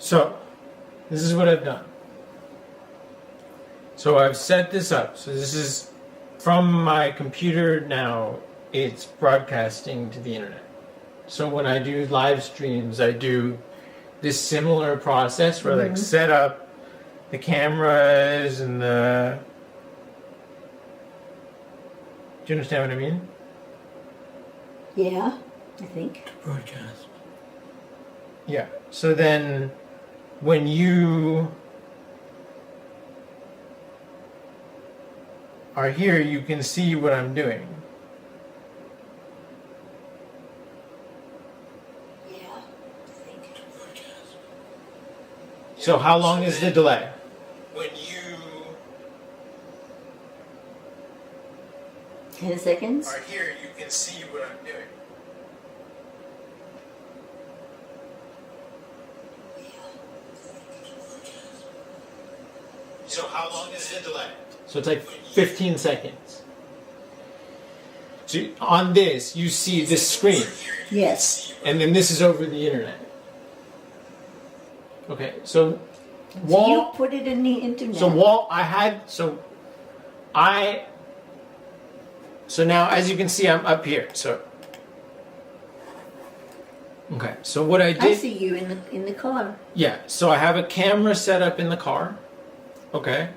So, this is what I've done. So I've set this up. So this is from my computer now. It's broadcasting to the internet. So when I do live streams, I do this similar process where I like set up the cameras and the... Do you understand what I mean? Yeah, I think. Broadcast. Yeah. So then when you are here, you can see what I'm doing. Yeah, I think. Broadcast. So how long is the delay? When you 10 seconds? are here, you can see what I'm doing. So how long is the delay? So it's like 15 seconds. So on this, you see this screen. Yes. And then this is over the internet. Okay, so So you put it in the internet. So now as you can see, I'm up here. So okay, so what I did, I see you in the car. yeah, so I have a camera set up in the car. Okay.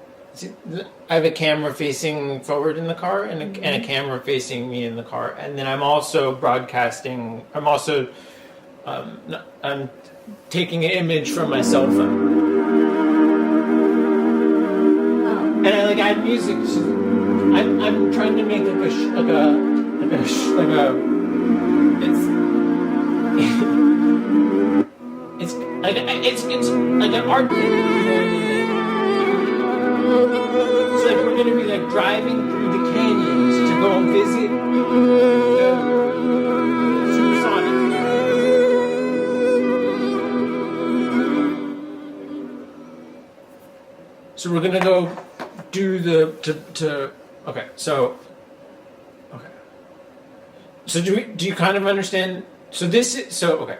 I have a camera facing forward in the car and a camera facing me in the car. And then I'm also broadcasting, I'm taking an image from my cell phone. Oh. And I add music. So I'm trying to make it's like an art thing. It's like we're gonna be like driving through the canyons to go and visit the Supersonic. So we're gonna go do okay. So do you kind of understand? So this is okay.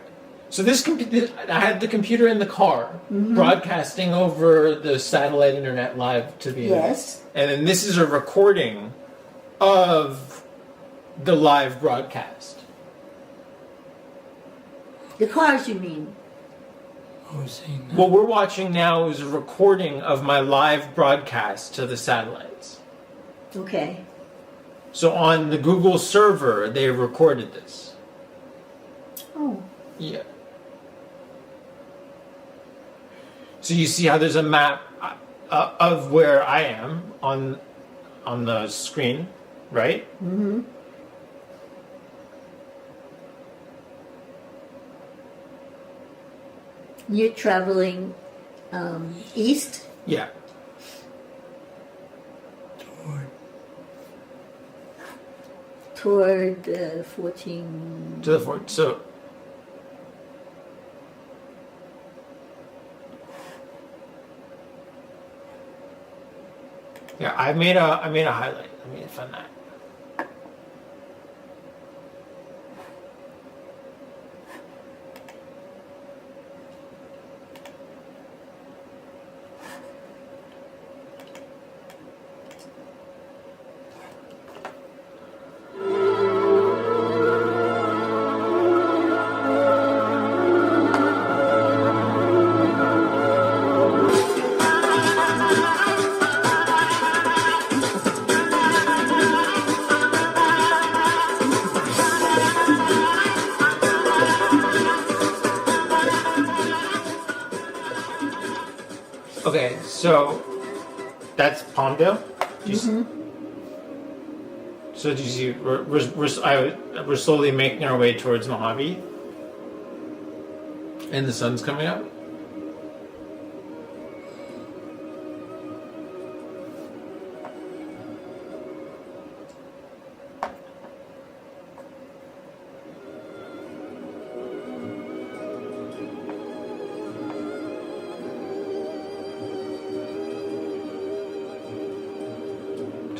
So I had the computer in the car broadcasting over the satellite internet live to the internet. Yes. And then this is a recording of the live broadcast. The cars, you mean? I was saying that. What we're watching now is a recording of my live broadcast to the satellites. Okay. So on the Google server, they recorded this. Oh. Yeah. So you see how there's a map of where I am on the screen, right? Mm-hmm. You're traveling east? Yeah. Toward 14... To the fort. So yeah, I made a highlight. Let me find that. Okay, so that's Palmdale. Do you see? So do you see? We're slowly making our way towards Mojave, and the sun's coming up.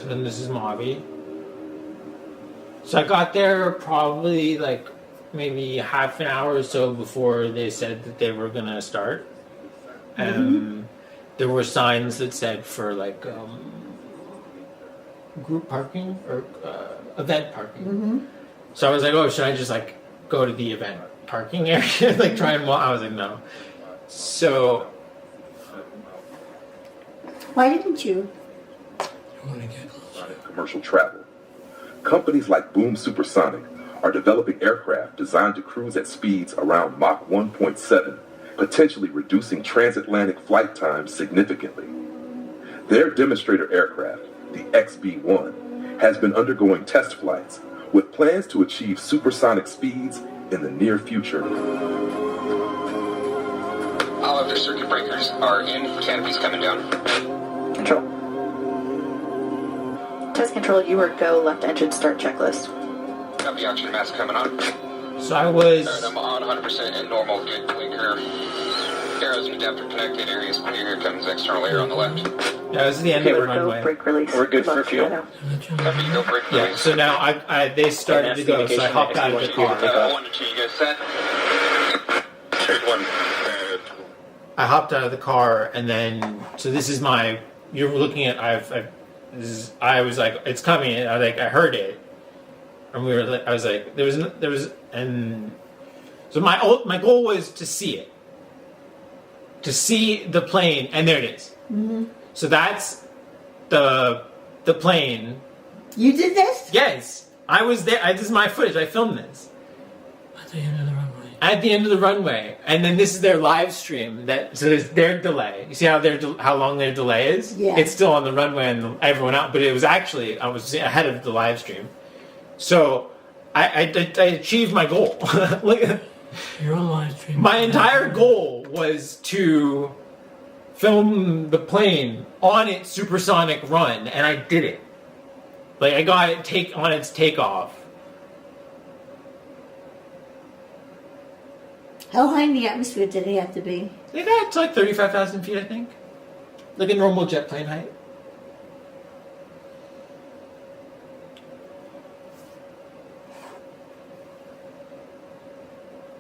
And this is Mojave. So I got there probably like maybe half an hour or so before they said that they were gonna start. There were signs that said for like group parking or event parking. So I was like, oh, should I just like go to the event parking area, like try and walk? I was like, no. So Why didn't you? You want to get closer. Commercial travel. Companies like Boom Supersonic are developing aircraft designed to cruise at speeds around Mach 1.7, potentially reducing transatlantic flight times significantly. Their demonstrator aircraft, the XB-1, has been undergoing test flights with plans to achieve supersonic speeds in the near future. All of their circuit breakers are in, canopies coming down. Control. Test control, you are go, left engine start checklist. Got the oxygen mask coming on. so I was. Alright, I'm on 100% in normal, good blinker. Arrows and adapter connected, areas clear, here comes external air on the left. That was the end Okay, of the we're go, runway. brake release. We're good for Left fuel. shadow. Copy, go brake Yeah. release. So now they started to go. So I hopped out of the car. 1 to 2, you guys set? Check 1. I hopped out of the car, and then so this is my. You're looking at. I was like, it's coming. And I heard it, and we were. I was like, there was, and so my goal was to see it, to see the plane, and there it is. So that's the plane. You did this? Yes, I was there. This is my footage. I filmed this. At the end of the runway. At the end of the runway, and then this is their live stream. So there's their delay. You see how long their delay is? Yeah. It's still on the runway and everyone out, but it was actually I was ahead of the live stream. So I achieved my goal. You're on live stream. My entire goal was to film the plane on its supersonic run, and I did it. Like I got it on its takeoff. How high in the atmosphere did it have to be? They got to like 35,000 feet, I think. Like a normal jet plane height.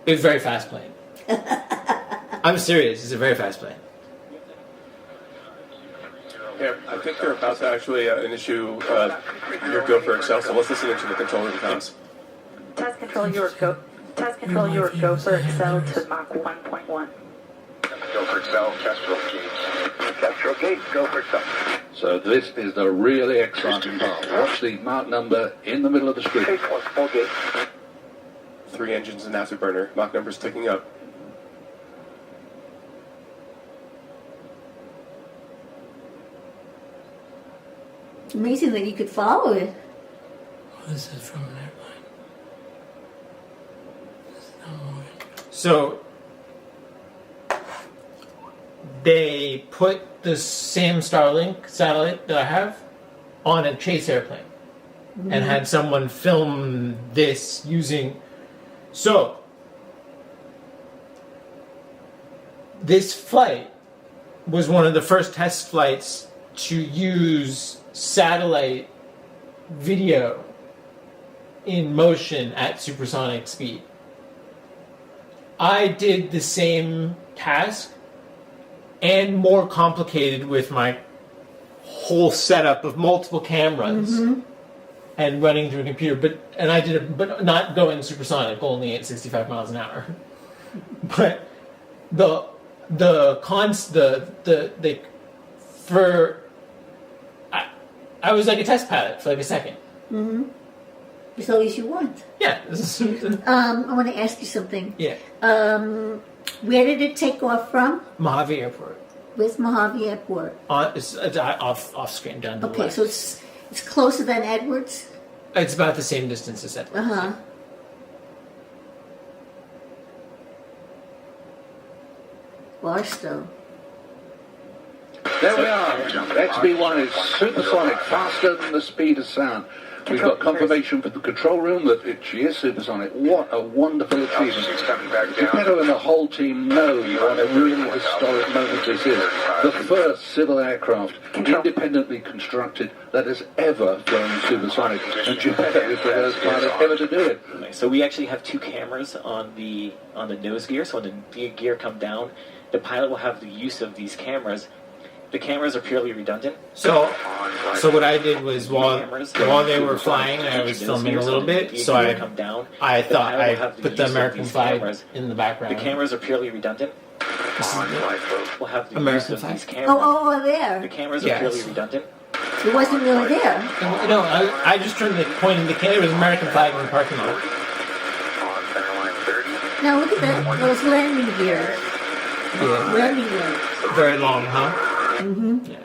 It was a very fast plane. I'm serious, it's a very fast plane. Yeah, I think they're about to actually issue your go for Excel, so let's listen into the control room comms. Test control, you are go. Test control, you are go for Excel to Mach 1.1. Go for Excel, Kestrel gauge. Kestrel gauge, go for Excel. So this is the really exciting part. Watch the Mach number in the middle of the screen. Phase 1, full gauge. 3 engines and afterburner. Mach number's ticking up. Amazing that you could follow it. Oh, this is from an airplane. This is not moving. So they put the same Starlink satellite that I have on a chase airplane and had someone film this using. So this flight was one of the first test flights to use satellite video in motion at supersonic speed. I did the same task and more complicated with my whole setup of multiple cameras and running through a computer, but not going supersonic, only at 65 miles an hour. But I was like a test pilot for like a second. As long as you want. Yeah. I want to ask you something. Yeah. Where did it take off from? Mojave Airport. Where's Mojave Airport? It's off screen down the Okay, left. so it's closer than Edwards? It's about the same distance as that. Uh-huh. Barstow. There we are. XB-1 is supersonic, faster than the speed of sound. We've got confirmation from the control room that she is supersonic. What a wonderful achievement. Altitude's coming back Geppetto down. and the whole team know what a really historic moment this is. The first civil aircraft, independently constructed, that has ever flown supersonic. And Geppetto is the first pilot ever to do it. So we actually have two cameras on the nose gear. So when the gear come down, the pilot will have the use of these cameras. The cameras are purely redundant. So what I did was while they were flying, I was filming a little bit. So I thought I put the American flag in the background. The cameras are purely redundant. We'll have the American use of these flag. cameras. Oh, there. The cameras are Yes. purely redundant. It wasn't really there. And, I just turned the point indicator. It was American flag in the parking lot. Now look at that. Those landing gears. Yeah. Landing gears. Very long, huh? Mm-hmm. Yeah.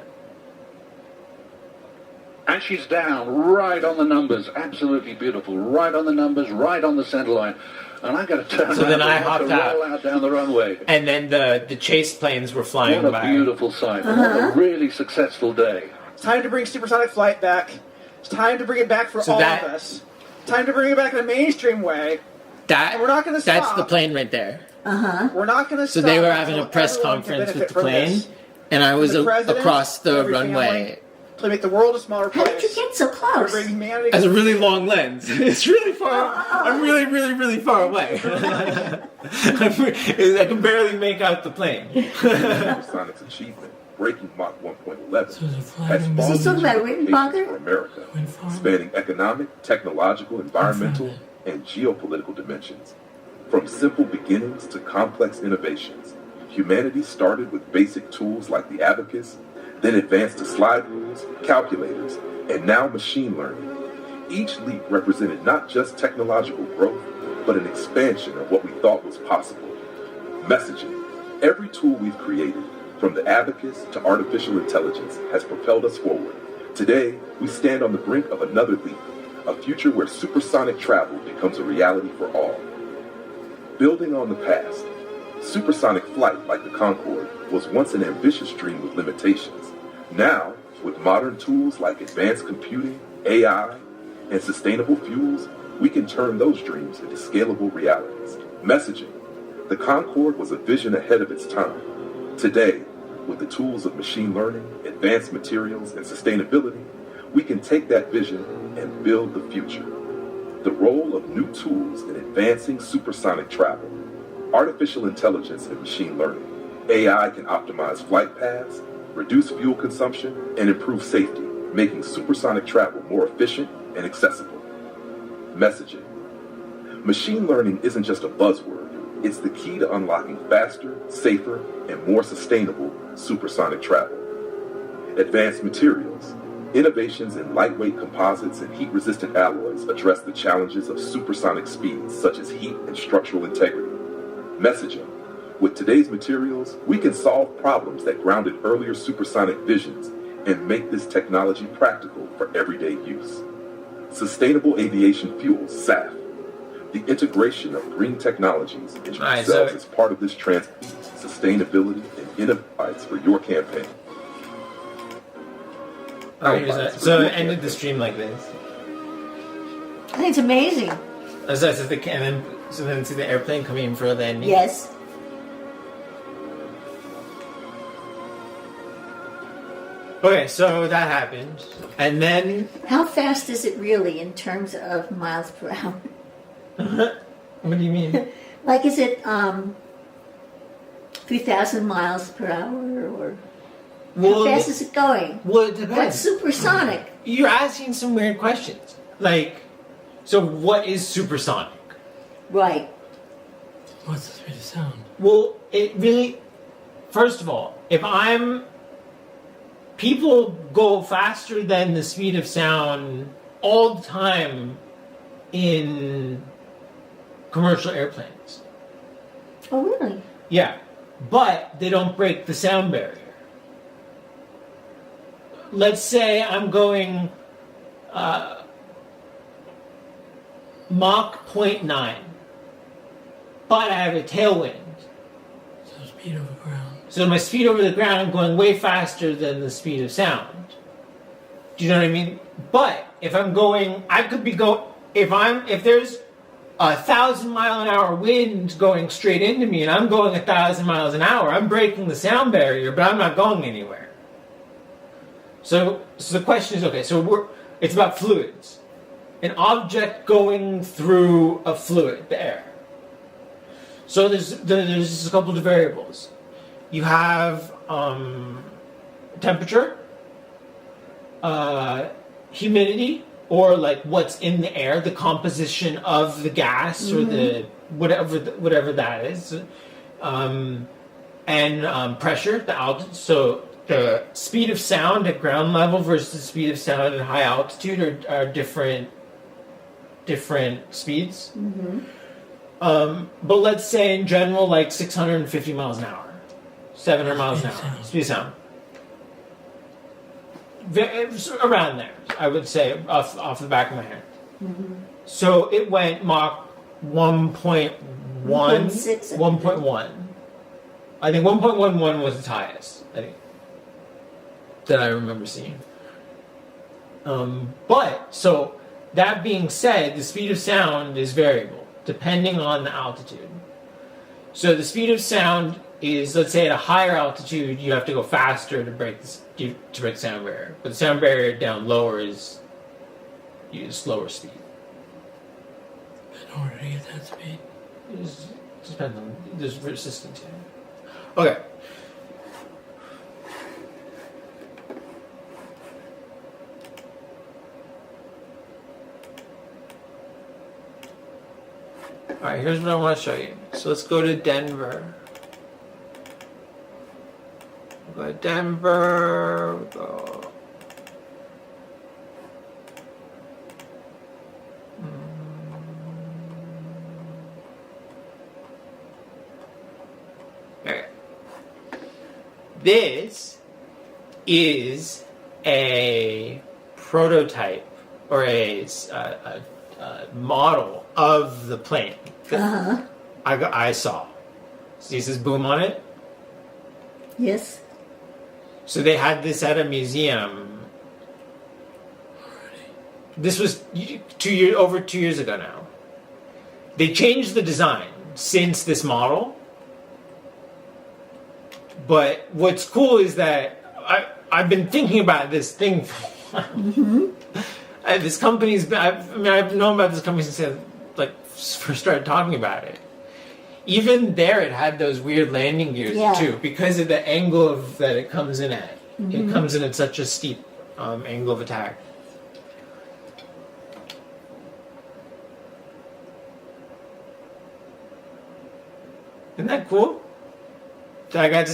And she's down right on the numbers. Absolutely beautiful. Right on the numbers, right on the center line. And I got to turn So around then I and hopped roll out down the runway. And then the chase planes were flying What a by. beautiful sight. What a really successful day. It's time to bring supersonic flight back. It's time to bring it back for So all that- of us. Time to bring it back in a mainstream way. And we're not going to stop. That's the plane right there. We're not going to So stop. they were having a until press everyone can conference with benefit the from plane, this. and I was The president, across the every runway. family, to make the world a smaller How place. did you get so close? Bring humanity. Has a really long lens. It's really far. I'm really, really, really far away. I can barely make out the plane. Supersonic's achievement, breaking Mach 1.11, So the has flag and Is he talking about far-reaching written implications bunker? for America, Wind farm. spanning economic, technological, environmental, and geopolitical dimensions. From simple beginnings to complex innovations, humanity started with basic tools like the abacus, then advanced to slide rules, calculators, and now machine learning. Each leap represented not just technological growth, but an expansion of what we thought was possible. Messaging. Every tool we've created, from the abacus to artificial intelligence, has propelled us forward. Today, we stand on the brink of another leap, a future where supersonic travel becomes a reality for all. Building on the past, supersonic flight, like the Concorde, was once an ambitious dream with limitations. Now, with modern tools like advanced computing, AI, and sustainable fuels, we can turn those dreams into scalable realities. Messaging. The Concorde was a vision ahead of its time. Today, with the tools of machine learning, advanced materials, and sustainability, we can take that vision and build the future. The role of new tools in advancing supersonic travel. Artificial intelligence and machine learning. AI can optimize flight paths, reduce fuel consumption, and improve safety, making supersonic travel more efficient and accessible. Messaging. Machine learning isn't just a buzzword. It's the key to unlocking faster, safer, and more sustainable supersonic travel. Advanced materials. Innovations in lightweight composites and heat-resistant alloys address the challenges of supersonic speeds such as heat and structural integrity. Messaging. With today's materials, we can solve problems that grounded earlier supersonic visions and make this technology practical for everyday use. Sustainable aviation fuels, SAF. The integration of green technologies into yourselves is part of this sustainability and innovations for your campaign. So it ended the stream like this. I think it's amazing. So then see the airplane coming in for the ending. Yes. Okay, so that happened, and then How fast is it really in terms of miles per hour? what do you mean? Like, is it 3,000 miles per hour, or how fast is it going? Well, it depends. What's supersonic? You're asking some weird questions. Like, so what is supersonic? Right. What's the speed of sound? Well, it really, first of all, people go faster than the speed of sound all the time in commercial airplanes. Oh, really? Yeah, but they don't break the sound barrier. Let's say I'm going Mach 0.9, but I have a tailwind. So speed over ground. So my speed over the ground, I'm going way faster than the speed of sound. Do you know what I mean? But if I'm going, if there's 1,000-mile-an-hour wind going straight into me and I'm going 1,000 miles an hour, I'm breaking the sound barrier, but I'm not going anywhere. So the question is, okay, so it's about fluids. An object going through a fluid, the air. So there's a couple of variables. you have temperature, humidity, or like what's in the air, the composition of the gas or the whatever that is, and pressure, the altitude. So the speed of sound at ground level versus the speed of sound at high altitude are different speeds. But let's say in general, like 650 miles an hour, 700 miles an hour, speed of sound. Around there, I would say, off the back of my head. So it went Mach 1.1, 1.1. I think 1.11 was its highest, I think, that I remember seeing. But, so, that being said, the speed of sound is variable, depending on the altitude. So the speed of sound is, let's say at a higher altitude, you have to go faster to break the sound barrier. But the sound barrier down lower is slower speed. In order to get that speed? It depends on, there's resistance here. Okay. Alright, here's what I want to show you. So let's go to Denver. We'll go to Denver. We'll go. Okay. This is a prototype or a model of the plane that I saw. See, this is Boom on it? Yes. So they had this at a museum. This was over 2 years ago now. They changed the design since this model. But what's cool is that I've been thinking about this thing for a while. This company's been, I've known about this company since I first started talking about it. Even there, it had those weird landing gears too, because of the angle that it comes in at. It comes in at such a steep angle of attack. Isn't that cool? So I got to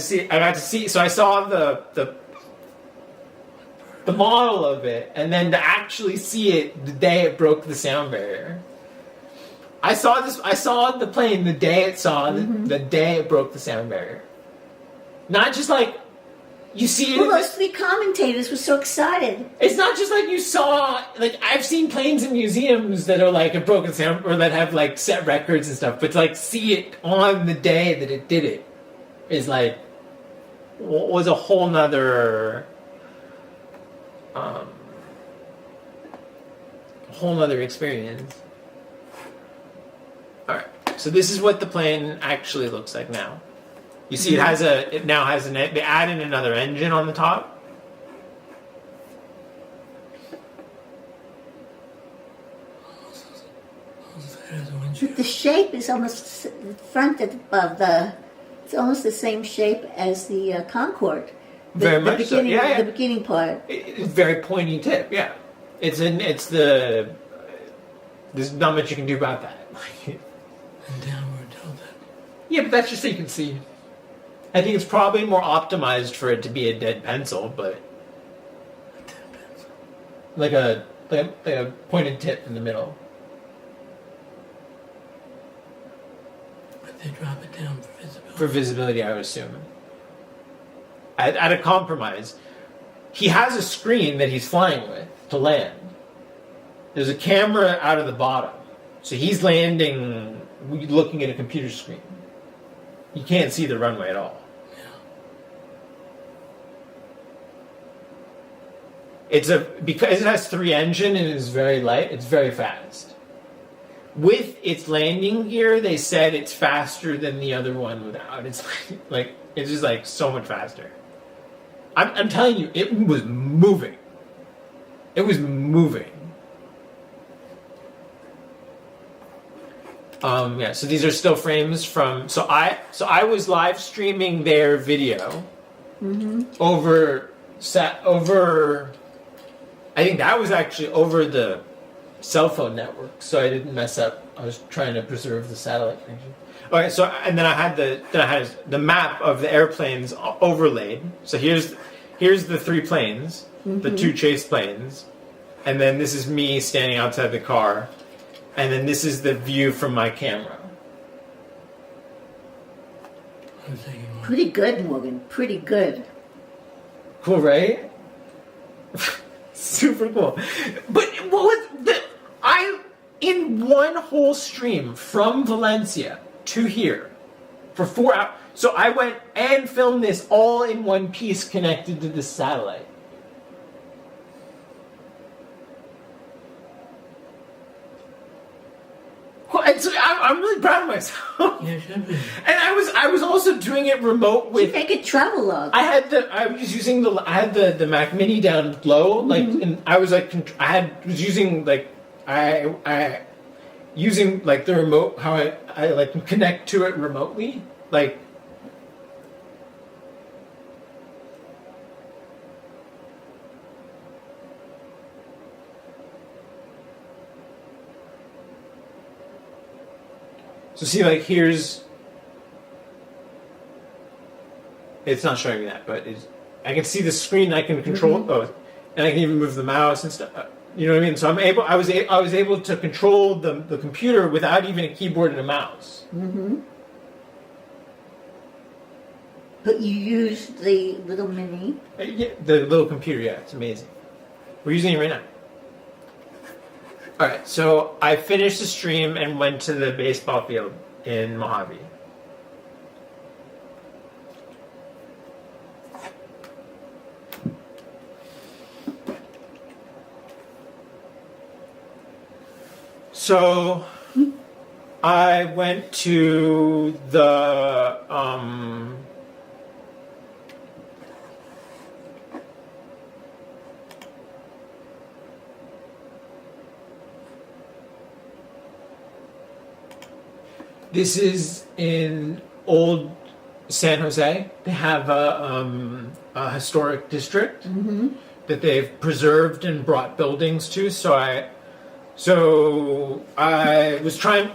see. So I saw the model of it, and then to actually see it the day it broke the sound barrier. I saw the plane the day it the day it broke the sound barrier. Not just like you see it. Well, those three commentators were so excited. It's not just like you saw. Like I've seen planes in museums that are like a broken sound or that have like set records and stuff, but to like see it on the day that it did it is like was a whole nother experience. All right, so this is what the plane actually looks like now. You see, it now has they added another engine on the top. The shape is almost the front above it's almost the same shape as the Concorde. Very much beginning, so. Yeah. The beginning part. It's very pointy tip. Yeah, there's not much you can do about that. And downward tilt it. Yeah, but that's just so you can see. I think it's probably more optimized for it to be a dead pencil, but A dead pencil. like a pointed tip in the middle. But they drop it down for visibility. For visibility, I would assume. At a compromise, he has a screen that he's flying with to land. There's a camera out of the bottom, so he's landing looking at a computer screen. You can't see the runway at all. Because it has 3 engine and is very light, it's very fast. With its landing gear, they said it's faster than the other one without. It's it's just like so much faster. I'm telling you, it was moving. It was moving. Yeah, so these are still frames from. So I was live streaming their video over. I think that was actually over the cell phone network, so I didn't mess up. I was trying to preserve the satellite connection. Okay, so and then I had the map of the airplanes overlaid. So here's the 3 planes, the 2 chase planes, and then this is me standing outside the car, and then this is the view from my camera. Pretty good, Morgan. Pretty good. Cool, right? Super cool. But what was in one whole stream from Valencia to here for 4 hours. So I went and filmed this all in one piece connected to the satellite. And so I'm really proud of myself. Yeah, should be. And I was also doing it remote with. You make a travel log. I was using the Mac Mini down low, like, and I was like, was using like, using like the remote, how I like connect to it remotely, like. So see, like, here's... It's not showing me that, but I can see the screen. I can control, and I can even move the mouse and stuff. You know what I mean? So I was able to control the computer without even a keyboard and a mouse. But you used the little mini. Yeah, the little computer. Yeah, it's amazing. We're using it right now. All right, so I finished the stream and went to the baseball field in Mojave. So I went to the this is in old San Jose. They have a historic district that they've preserved and brought buildings to. So I was trying.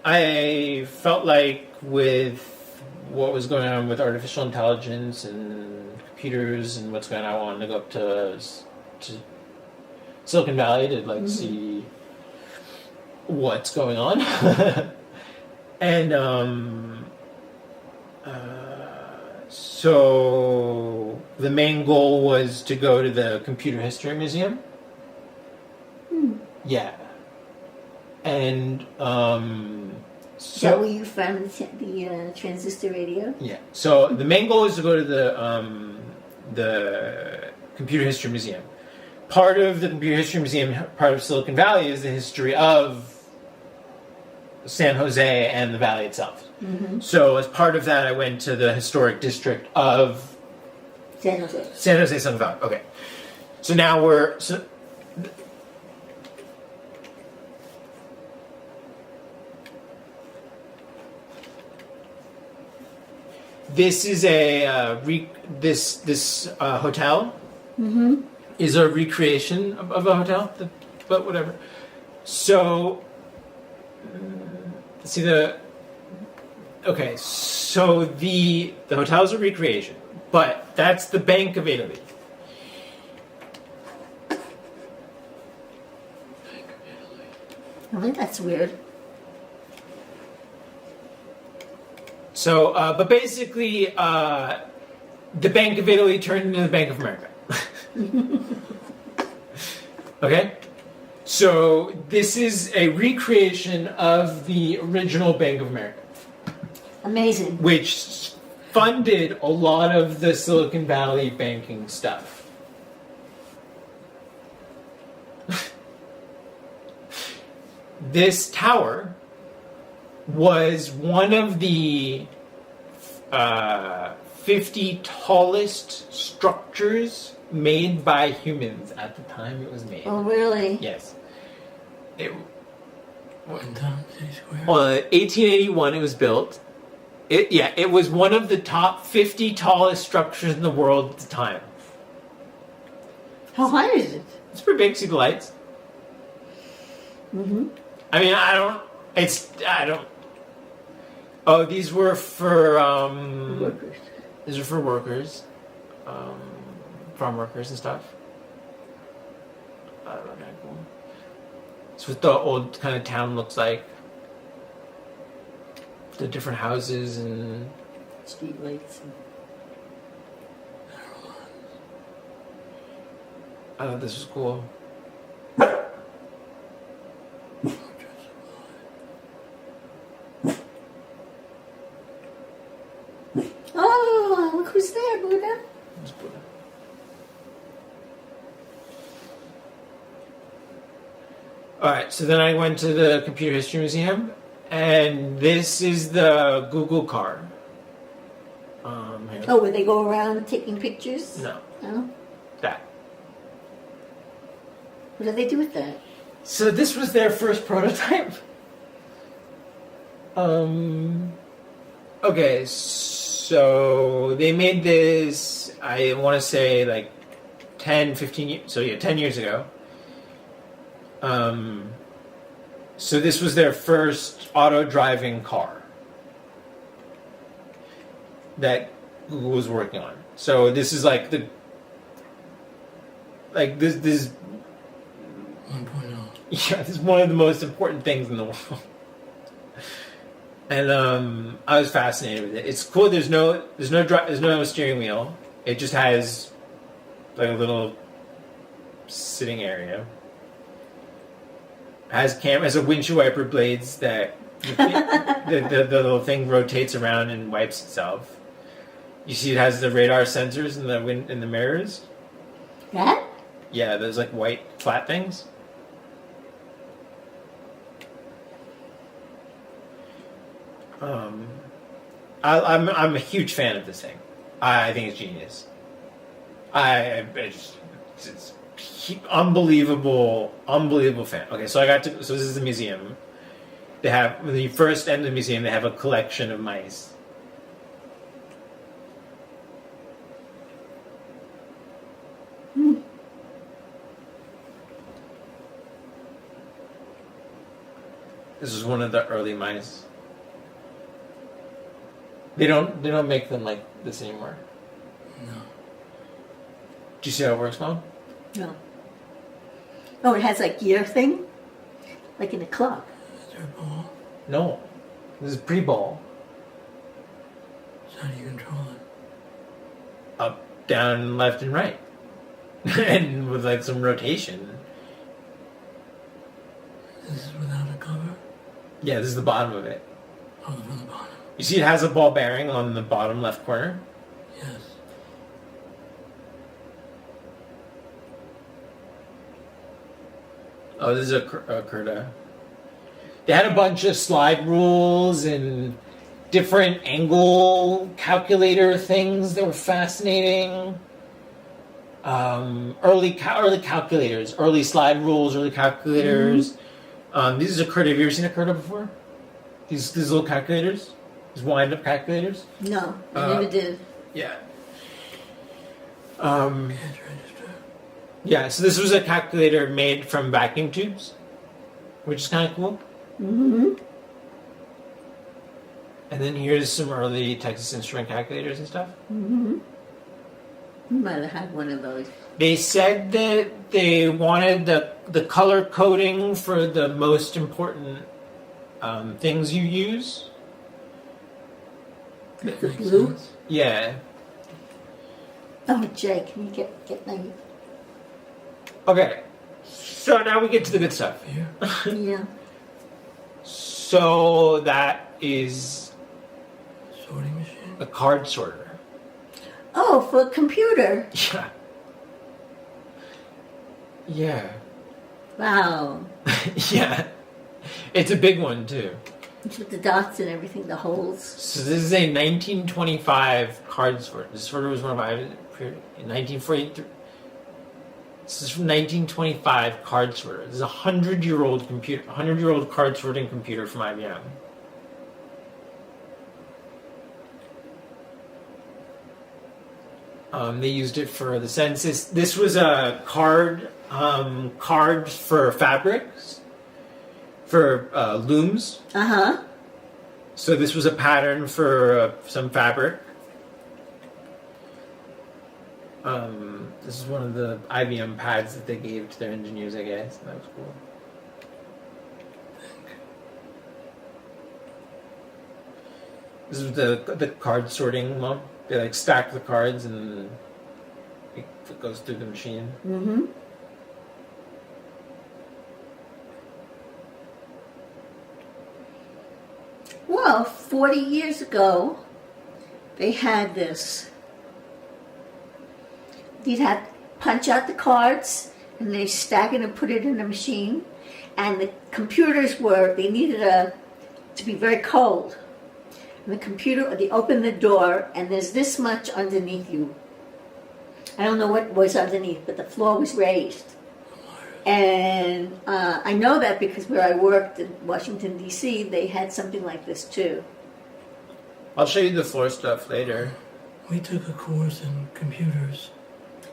I felt like with what was going on with artificial intelligence and computers and what's going on, I wanted to go up to Silicon Valley to like see what's going on. And so the main goal was to go to the Computer History Museum. Yeah. And Is that where you found the transistor radio? Yeah. So the main goal is to go to the Computer History Museum. Part of the Computer History Museum, part of Silicon Valley, is the history of San Jose and the valley itself. So as part of that, I went to the historic district of San Jose. San Jose, Silicon Valley. Okay. So now this is a this hotel is a recreation of a hotel, but whatever. So see okay. So the hotel is a recreation, but that's the Bank of Italy. I think that's weird. So, but basically, the Bank of Italy turned into the Bank of America. Okay? So, this is a recreation of the original Bank of America. Amazing. Which funded a lot of the Silicon Valley banking stuff. This tower was one of the 50 tallest structures made by humans at the time it was made. Oh, really? Yes. In town, City Square. 1881 it was built. It was one of the top 50 tallest structures in the world at the time. How high is it? It's pretty big. See the lights? Mm-hmm. I mean, I don't. Oh, these were for Workers. These are for workers, farm workers and stuff. I don't know, kind of cool. It's what the old kind of town looks like. The different houses and Street lights. I thought this was cool. Oh, look who's there, Buddha. It's Buddha. Alright, so then I went to the Computer History Museum, and this is the Google car. Here. Oh, where they go around taking pictures? No. No? That. What do they do with that? So this was their first prototype. Okay, so they made this, I want to say like 10, 15 years, so yeah, 10 years ago. So this was their first auto-driving car that Google was working on. So this is like this 1.0. yeah, this is one of the most important things in the world. And I was fascinated with it. It's cool. There's no steering wheel. It just has like a little sitting area. It has a windshield wiper blades that the little thing rotates around and wipes itself. You see, it has the radar sensors in the mirrors. That? Yeah, those like white flat things. I'm a huge fan of this thing. I think it's genius. It's unbelievable fan. Okay, so so this is the museum. They have, when you first enter the museum, they have a collection of mice. This is one of the early mice. They don't make them like this anymore. No. Do you see how it works, Mom? No. Oh, it has like gear thing? Like in a clock. Is there a ball? No. This is pre-ball. So how do you control it? Up, down, left, and right. And with like some rotation. This is without a cover? Yeah, this is the bottom of it. Oh, from the bottom. You see it has a ball bearing on the bottom left corner? Yes. Oh, this is a Curta. They had a bunch of slide rules and different angle calculator things that were fascinating. Early calculators, early slide rules, early calculators. These are Curta. Have you ever seen a Curta before? These little calculators? These wind-up calculators? No, I never did. Yeah. Cash register. Yeah, so this was a calculator made from vacuum tubes, which is kind of cool. Mm-hmm. And then here's some early Texas Instrument calculators and stuff. Mm-hmm. You might have had one of those. They said that they wanted the color coding for the most important things you use. The blue? Yeah. Oh, Jay, can you get them? Okay. So now we get to the good stuff. Here. Yeah. So that is Sorting machine. a card sorter. Oh, for a computer. Yeah. Yeah. Wow. Yeah. It's a big one too. With the dots and everything, the holes. So this is a 1925 card sorter. This sorter was one of in 1943. This is from 1925 card sorter. This is a 100-year-old computer, 100-year-old card sorting computer from IBM. They used it for the census. This was a cards for fabrics, for looms. Uh-huh. So this was a pattern for some fabric. This is one of the IBM pads that they gave to their engineers, I guess. That was cool. This is the card sorting one. They like stack the cards and it goes through the machine. Mm-hmm. Well, 40 years ago, they had this. You'd have punch out the cards, and they stack it and put it in a machine. And the computers they needed to be very cold. And the computer, they open the door, and there's this much underneath you. I don't know what was underneath, but the floor was raised. And I know that because where I worked in Washington, D.C., they had something like this too. I'll show you the floor stuff later. We took a course in computers.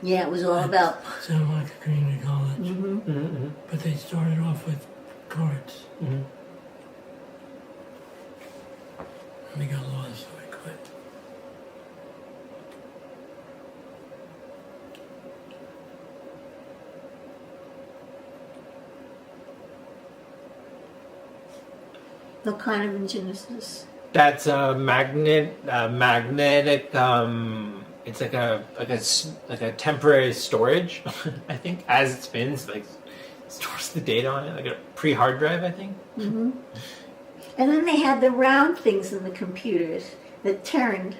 Yeah, it was all about... Santa Monica Community College. Mm-hmm. Mm-hmm. But they started off with cards. Mm-hmm. And we got lost, so we quit. What kind of engine is this? That's a magnetic. It's like a temporary storage. I think as it spins, like stores the data on it, like a pre-hard drive. I think. Mm-hmm. And then they had the round things in the computers that turned.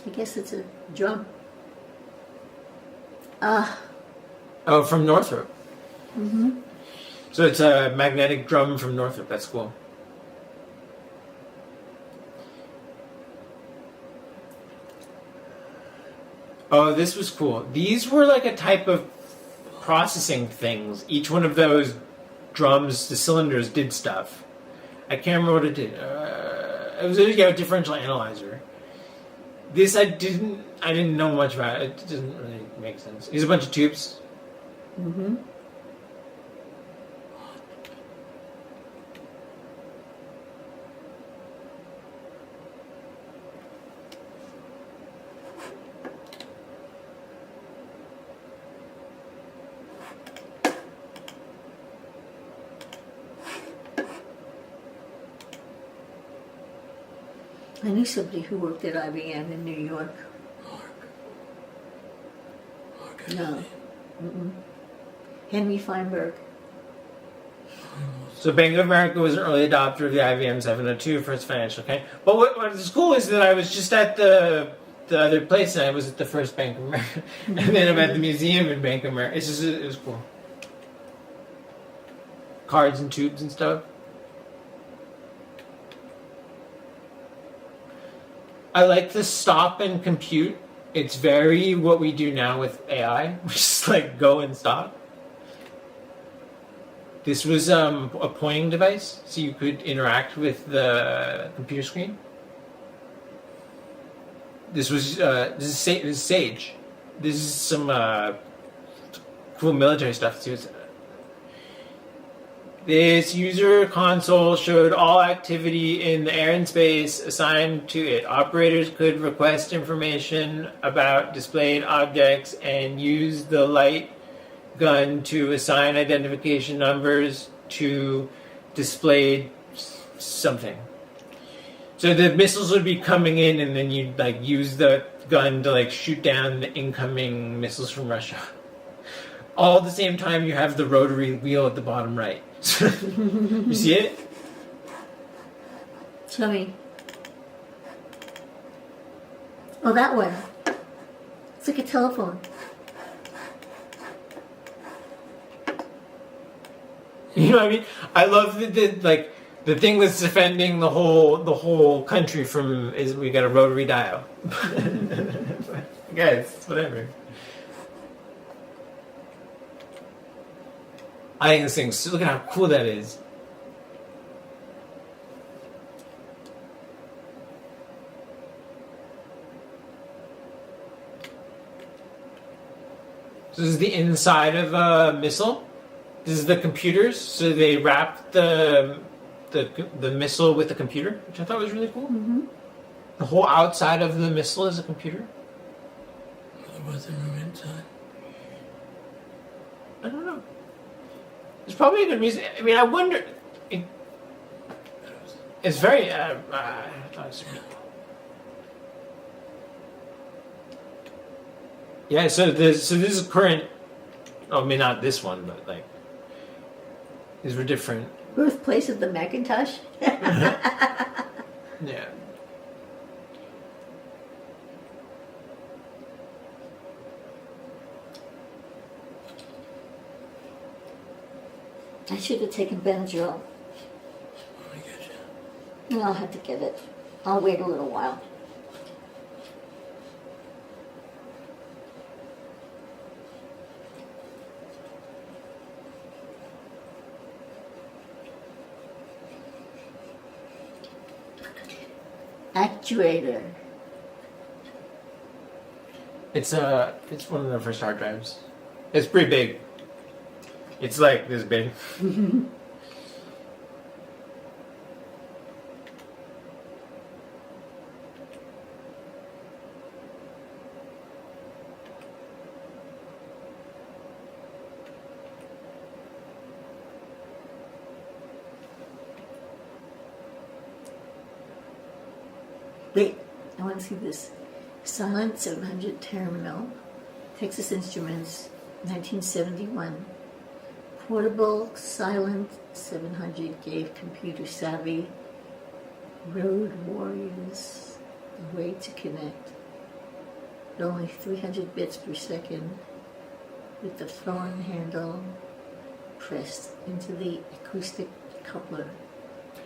I guess it's a drum. Oh, from Northrop. Mm-hmm. So it's a magnetic drum from Northrop. That's cool. Oh, this was cool. These were like a type of processing things. Each one of those drums, the cylinders, did stuff. I can't remember what it did. It was a differential analyzer. This I didn't know much about. It doesn't really make sense. Here's a bunch of tubes. Mm-hmm. I knew somebody who worked at IBM in New York. Mark. No. Mm-mm. Henry Feinberg. So Bank of America was an early adopter of the IBM 702 for its financial account. But what is cool is that I was just at the other place, and I was at the first Bank of America, and then I'm at the museum in Bank of America. It was cool. Cards and tubes and stuff. I like the stop and compute. It's very what we do now with AI, which is like go and stop. This was a pointing device, so you could interact with the computer screen. This is Sage. This is some cool military stuff too. This user console showed all activity in the air and space assigned to it. Operators could request information about displayed objects and use the light gun to assign identification numbers to displayed something. So the missiles would be coming in, and then you'd like use the gun to like shoot down the incoming missiles from Russia. All at the same time, you have the rotary wheel at the bottom right. You see it? Show me. Oh, that one. It's like a telephone. You know what I mean? I love the thing that's defending the whole country from is we got a rotary dial. Guys, whatever. I think this thing's, look at how cool that is. So this is the inside of a missile. This is the computers. So they wrapped the missile with the computer, which I thought was really cool. Mm-hmm. The whole outside of the missile is a computer. There wasn't room inside. I don't know. There's probably a good reason. I mean, I wonder. It's very. Yeah. So this is current. I mean, not this one, but like these were different. Birthplace of the Macintosh. Yeah. I should have taken Benadryl. I get you. No, I'll have to get it. I'll wait a little while. Actuator. It's one of the first hard drives. It's pretty big. It's like this big. Wait, I want to see this. Silent 700 Terminal, Texas Instruments, 1971. Portable Silent 700 gave computer savvy road warriors a way to connect at only 300 bits per second with the phone handle pressed into the acoustic coupler.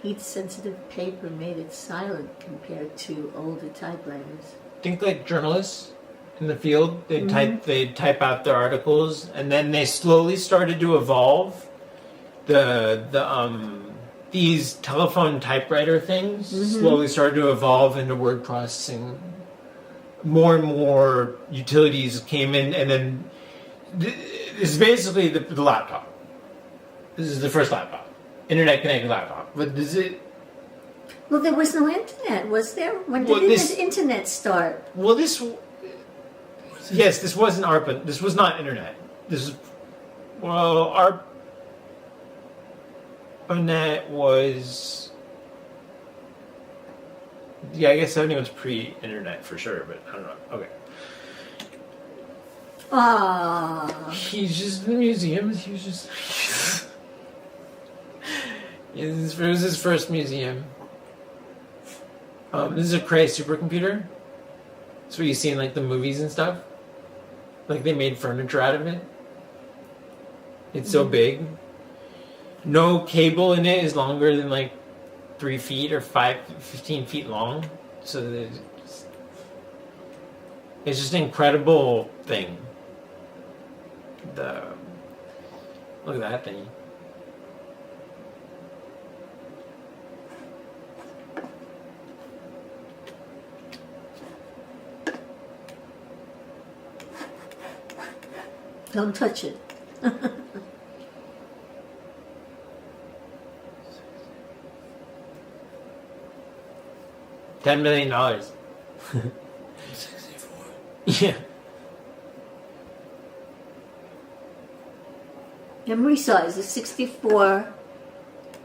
Heat-sensitive paper made it silent compared to older typewriters. Think like journalists in the field. They type out their articles, and then they slowly started to evolve these telephone typewriter things slowly started to evolve into word processing. More and more utilities came in, and then this is basically the laptop. This is the first laptop, internet connected laptop. But is it? Well, there was no internet, was there? When did the internet start? Well, this wasn't ARPANET. This was not internet. This is, well, ARPANET was, yeah, I guess everything was pre-internet for sure, but I don't know. Okay. He's just in the museum. He was just. Yeah, it was his first museum. This is a Cray supercomputer. It's what you see in like the movies and stuff. Like they made furniture out of it. It's so big. No cable in it is longer than like 3 feet or 15 feet long. So it's just an incredible thing. Look at that thing. Don't touch it. $10 million. 64. Yeah. Memory size is 64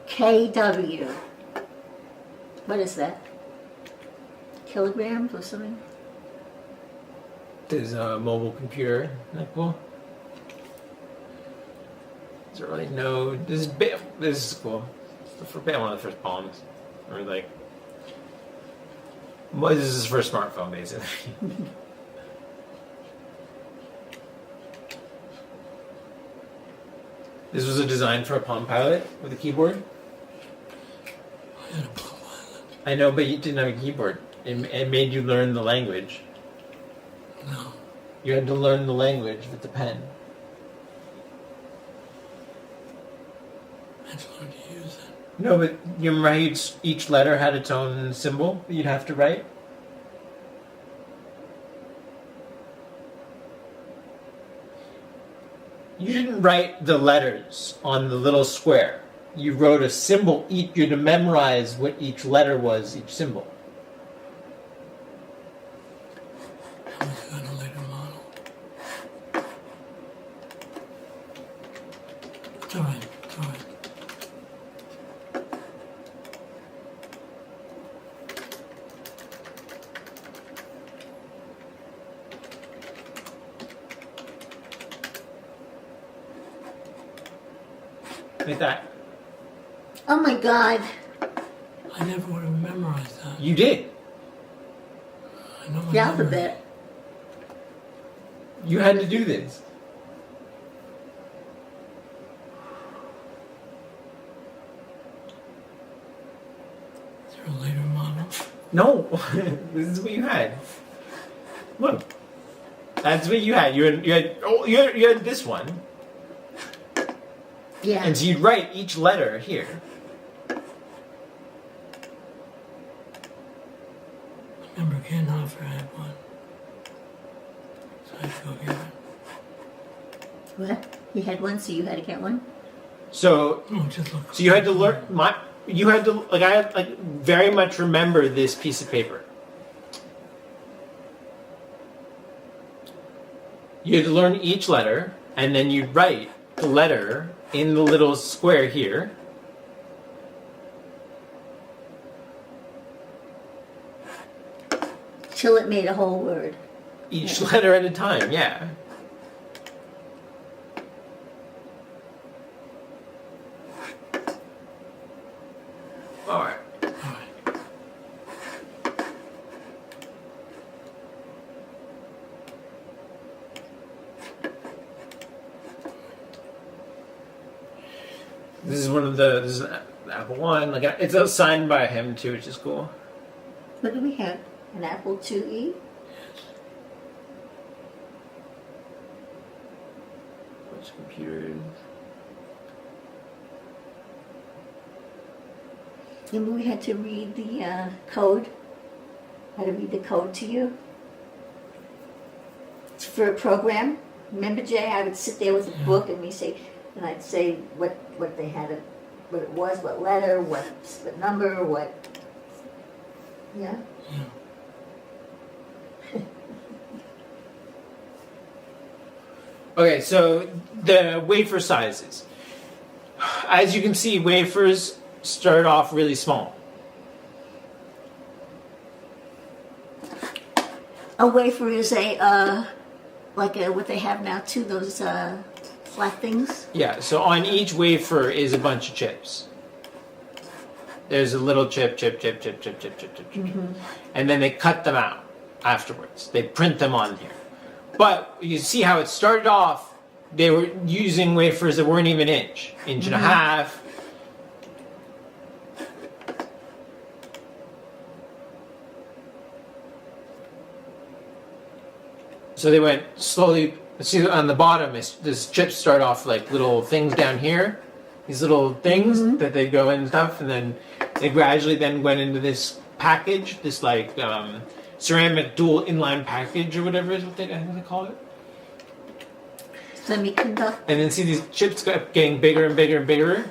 kW. What is that? Kilograms or something? This is a mobile computer. Isn't that cool? Is there really no? This is cool. It's one of the first bombs, or like, this is his first smartphone, basically. This was a design for a Palm Pilot with a keyboard. I had a Palm Pilot. I know, but you didn't have a keyboard. It made you learn the language. No. You had to learn the language with the pen. That's learn to use it. No, but you remember how each letter had its own symbol that you'd have to write? You didn't write the letters on the little square. You wrote a symbol. You had to memorize what each letter was, each symbol. That was on a later model. It's all right. It's all right. Like that. Oh my God. I never would have memorized that. You did. I know my The alphabet. You had to do this. Is there a later model? No, this is what you had. Look, that's what you had. You had this one, Yeah. and so you'd write each letter here. Remember, Canhoffer had one. So I had to go get it. What? He had one, so you had to get one? So, Oh, just look. so you had to learn You had to I very much remember this piece of paper. You had to learn each letter, and then you'd write the letter in the little square here. Till it made a whole word. Each letter at a time, yeah. Alright. This is this is an Apple One. It's signed by him too, which is cool. What do we have? An Apple IIe? Which computer? Remember we had to read the code? I had to read the code to you? It's for a program. Remember, Jay, I would sit there with a book and I'd say what they had, what it was, what letter, what number, what. Yeah. Okay, so the wafer sizes. As you can see, wafers start off really small. A wafer is what they have now too, those flat things. Yeah, so on each wafer is a bunch of chips. There's a little chip. Mm-hmm. And then they cut them out afterwards. They print them on here. But you see how it started off, they were using wafers that weren't even inch and a half. So they went slowly. See on the bottom, this chips start off like little things down here, these little things that they go in and stuff, and then they gradually then went into this package, this ceramic dual inline package or whatever is what I think they call it. Semiconductor. And then see these chips getting bigger and bigger and bigger,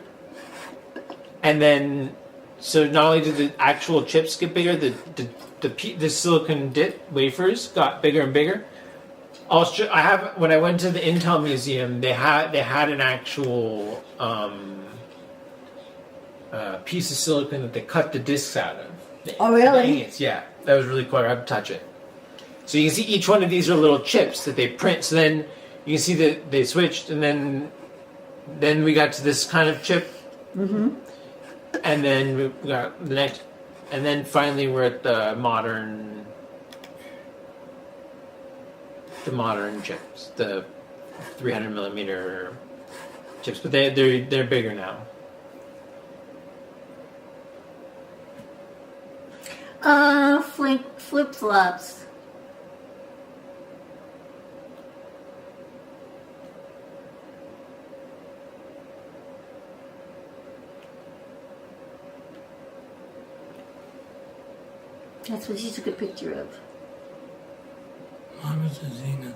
and then so not only did the actual chips get bigger, the silicon dip wafers got bigger and bigger. When I went to the Intel Museum, they had an actual piece of silicon that they cut the discs out of. Oh, really? The ingots, yeah, that was really cool. I had to touch it. So you can see each one of these are little chips that they print. So then you can see that they switched, and then we got to this kind of chip, and then we got the next, and then finally we're at the modern chips, the 300 millimeter chips, but they're bigger now. Flip flops. That's what she took a picture of. Mine was a Zenith.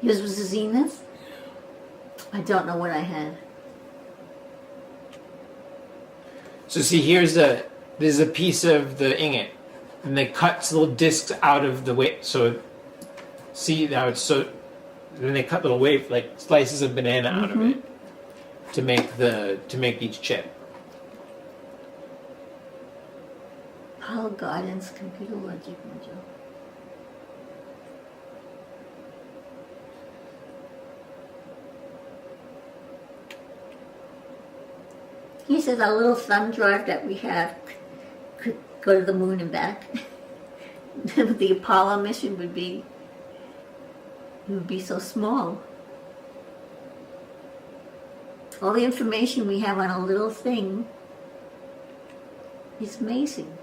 Yours was a Zenith? I don't know what I had. So see, there's a piece of the ingot, and they cut little discs out of the wave. So see now it's so. Then they cut little wave like slices of banana out of it to make each chip. Paul Gardens computer logic module. He says our little thumb drive that we have could go to the moon and back. The Apollo mission would be so small. All the information we have on a little thing is amazing.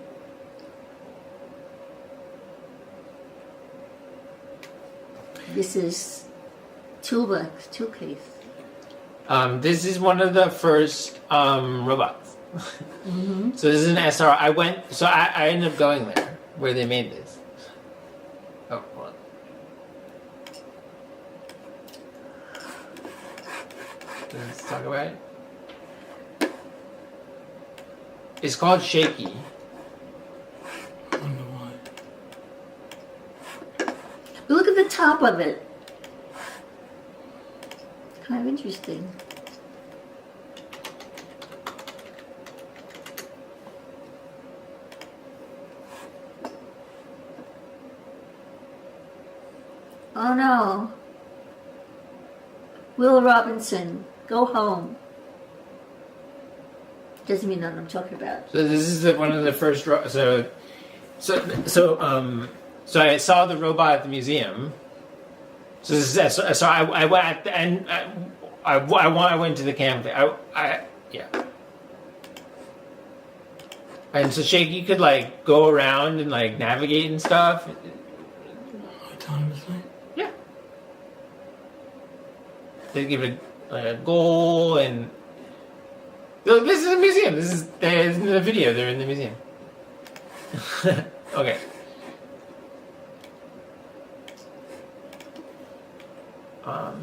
This is toolbox, tool case. This is one of the first robots. So this is an SR. I ended up going there where they made this. Oh, hold on. Let's talk about it. It's called Shaky. I wonder why. Look at the top of it. Kind of interesting. Oh no. Will Robinson, go home. Doesn't mean know what I'm talking about. So this is one of the first. So I saw the robot at the museum. So this is, so I went and I went to the camp. Yeah. And so Shaky could like go around and like navigate and stuff. Autonomously? Yeah. They give it a goal and. Look, this is a museum. This is in the video. They're in the museum. Okay.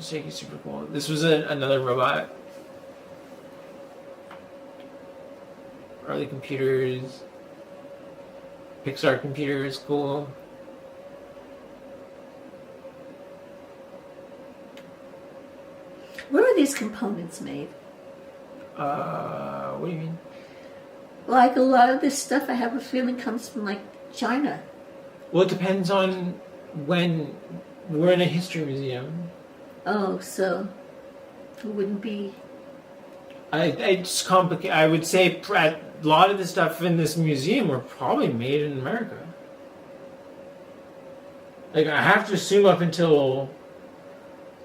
Shaky's super cool. This was another robot. Early computers. Pixar computer is cool. Where are these components made? What do you mean? Like a lot of this stuff, I have a feeling comes from like China. Well, it depends on when we're in a history museum. Oh, so it wouldn't be. It's complicated. I would say a lot of the stuff in this museum were probably made in America. Like I have to assume up until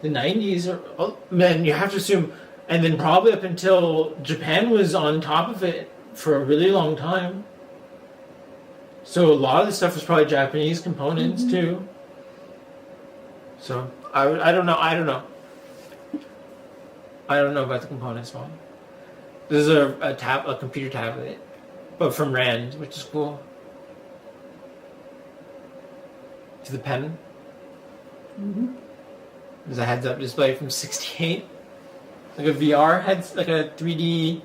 the 90s, or then you have to assume, and then probably up until Japan was on top of it for a really long time. So a lot of the stuff was probably Japanese components too. So I don't know. I don't know about the components one. This is a computer tablet, but from Rand, which is cool. To the pen. There's a heads-up display from '68. Like a VR heads, like a 3D.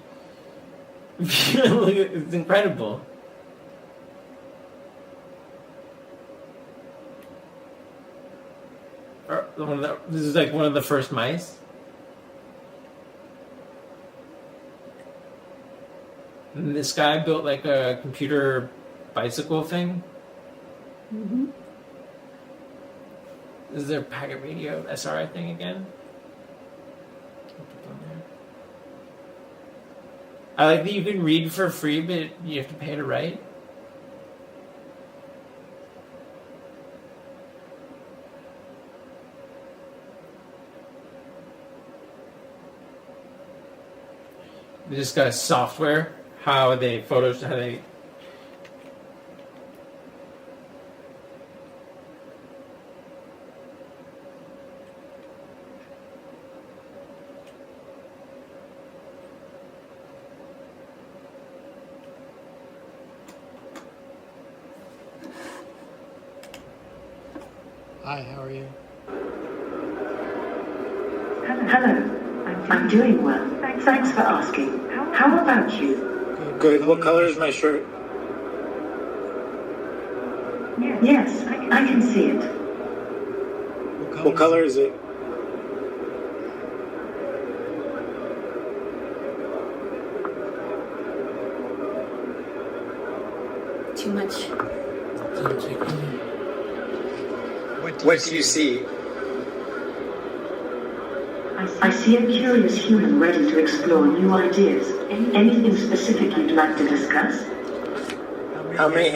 It's incredible. This is like one of the first mice. And this guy built like a computer bicycle thing. This is their packet radio SRI thing again. I like that you can read for free, but you have to pay to write. They just got software, how they. Hi, how are you? Hello. I'm doing well. Thanks for asking. How about you? Good. What color is my shirt? Yes, I can see it. What color is it? Too much. What do you see? I see a curious human ready to explore new ideas. Anything specific you'd like to discuss? How many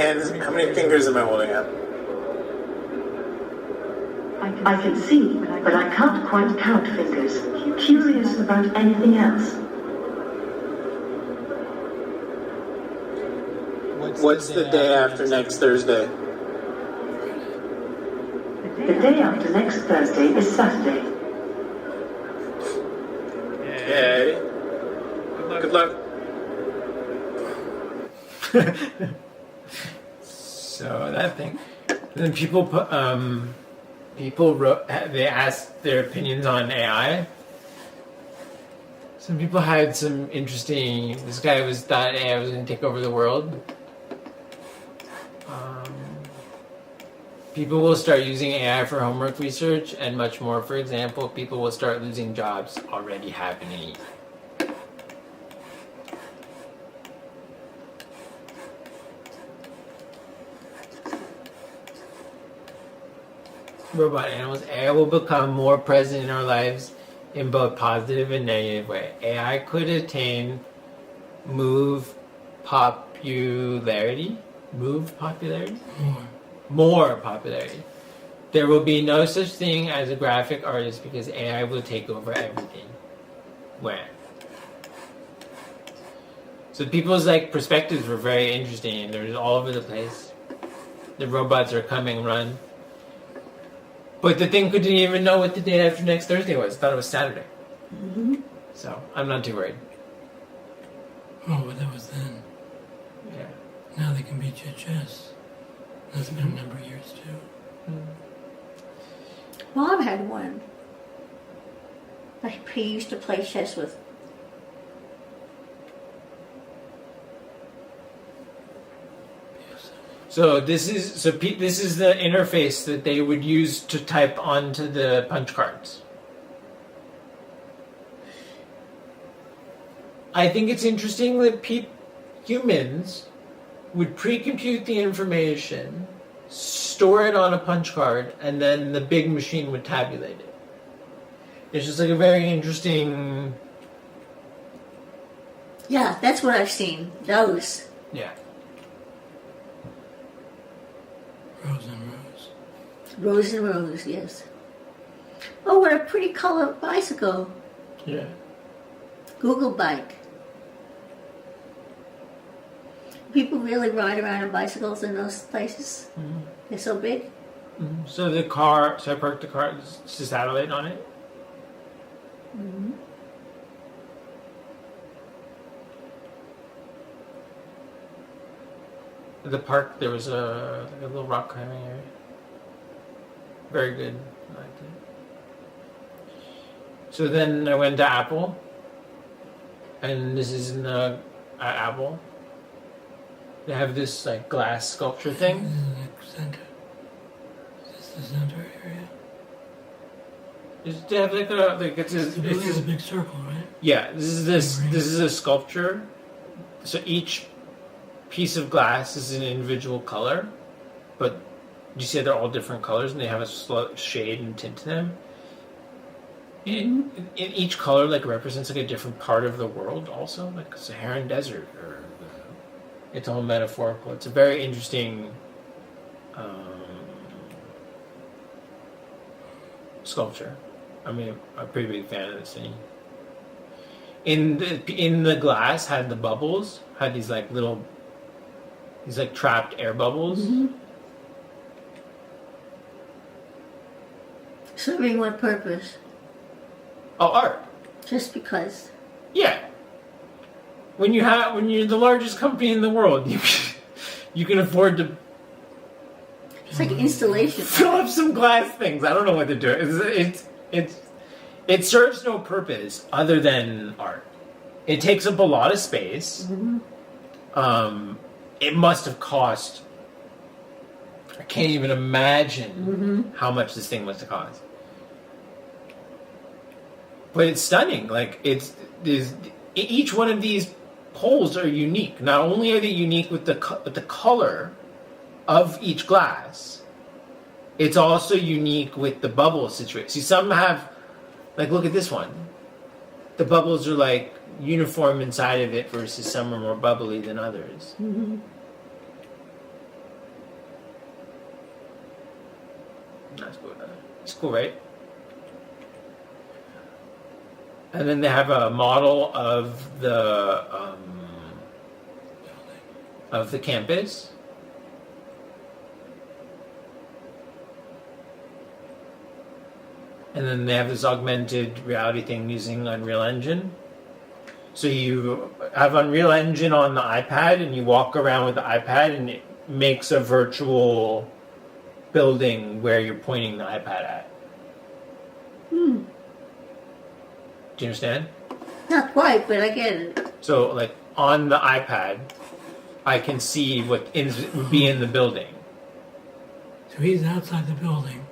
fingers am I holding up? I can see, but I can't quite count fingers. Curious about anything else? What's the day after next Thursday? The day after next Thursday is Saturday. Okay. Good luck. So that thing. Then people put people wrote. They asked their opinions on AI. Some people had some interesting. This guy thought AI was going to take over the world. People will start using AI for homework research and much more. For example, people will start losing jobs. Already happening. Robot animals. AI will become more present in our lives in both positive and negative way. AI could attain popularity. More popularity. There will be no such thing as a graphic artist because AI will take over everything. When? So people's perspectives were very interesting. They're all over the place. The robots are coming, run. But the thing couldn't even know what the day after next Thursday was. Thought it was Saturday. Mm-hmm. So I'm not too worried. Oh, but that was then. Yeah. Now they can beat you at chess. That's been a number of years too. Mom had one. But he used to play chess with. So this is the interface that they would use to type onto the punch cards. I think it's interesting that humans would pre-compute the information, store it on a punch card, and then the big machine would tabulate it. It's just a very interesting... Yeah, that's what I've seen. Those. Yeah. Rows and rows. Rows and rows, yes. Oh, what a pretty color bicycle. Yeah. Google bike. People really ride around on bicycles in those places. Mm-hmm. They're so big. Mm-hmm. So I parked the car, it's a satellite on it. Mm-hmm. At the park, there was a little rock climbing area. Very good. I liked it. So then I went to Apple. And this is in the at Apple. They have this glass sculpture thing. This is the center. Is this the center area? They have it's a big circle, right? Yeah, this is a sculpture. So each piece of glass is an individual color, but you see they're all different colors and they have a shade and tint to them. In each color represents a different part of the world also, like Saharan desert or it's all metaphorical. It's a very interesting sculpture. I mean, I'm a pretty big fan of this thing. In the glass had the bubbles, had these trapped air bubbles. Mm-hmm. Serving what purpose? Oh, art. Just because. Yeah. When you're the largest company in the world, you can afford to It's like installation. Fill up some glass things. I don't know what they're doing. It serves no purpose other than art. It takes up a lot of space. Mm-hmm. It must have cost. I can't even imagine how much this thing must have cost. But it's stunning. Like each one of these holes are unique. Not only are they unique with the color of each glass, it's also unique with the bubble situation. See, some have, like, look at this one. The bubbles are like uniform inside of it versus some are more bubbly than others. Mm-hmm. That's cool. It's cool, right? And then they have a model of the campus. And then they have this augmented reality thing using Unreal Engine. So you have Unreal Engine on the iPad and you walk around with the iPad and it makes a virtual building where you're pointing the iPad at. Hmm. Do you understand? Not quite, but I get it. So, like, on the iPad, I can see what would be in the building. So he's outside the building.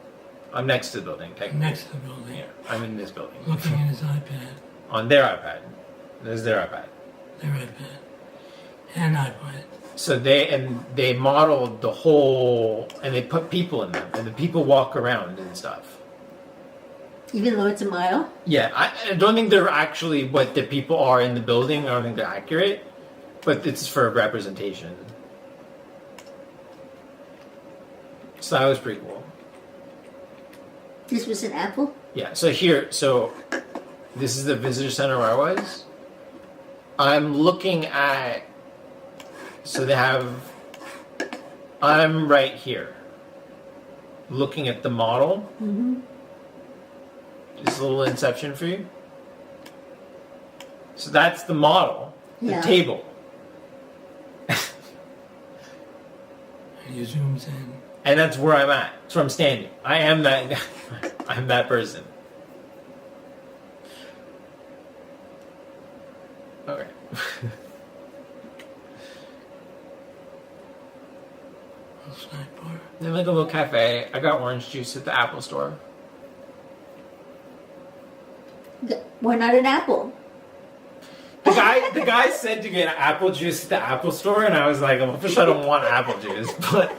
I'm next to the building, technically. Next to the building. Yeah, I'm in this building. Looking at his iPad. On their iPad. There's their iPad. Their iPad. And iPad. So they modeled the whole, and they put people in them, and the people walk around and stuff. Even though it's a mile? Yeah, I don't think they're actually what the people are in the building. I don't think they're accurate, but it's for representation. So that was pretty cool. This was an Apple? Yeah, so this is the visitor center where I was. I'm looking at, I'm right here, looking at the model. Mm-hmm. Just a little inception for you. So that's the model, the table. And he zooms in. And that's where I'm at. That's where I'm standing. I am that. I'm that person. Okay. Snack bar. Then like a little cafe. I got orange juice at the Apple store. Why not an apple? The guy said to get apple juice at the Apple store, and I was like, I don't want apple juice, but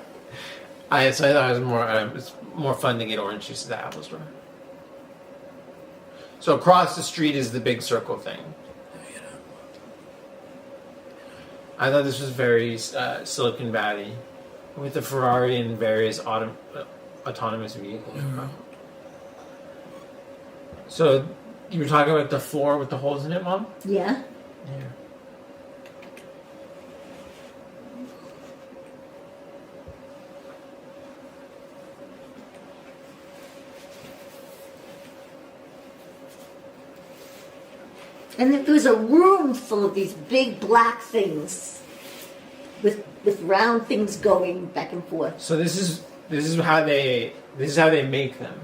I thought it was more fun to get orange juice at the Apple store. So across the street is the big circle thing. I thought this was very Silicon Valley, with the Ferrari and various autonomous vehicles. Mm-hmm. So you were talking about the floor with the holes in it, Mom? Yeah. Yeah. And there was a room full of these big black things with round things going back and forth. So this is how they make them.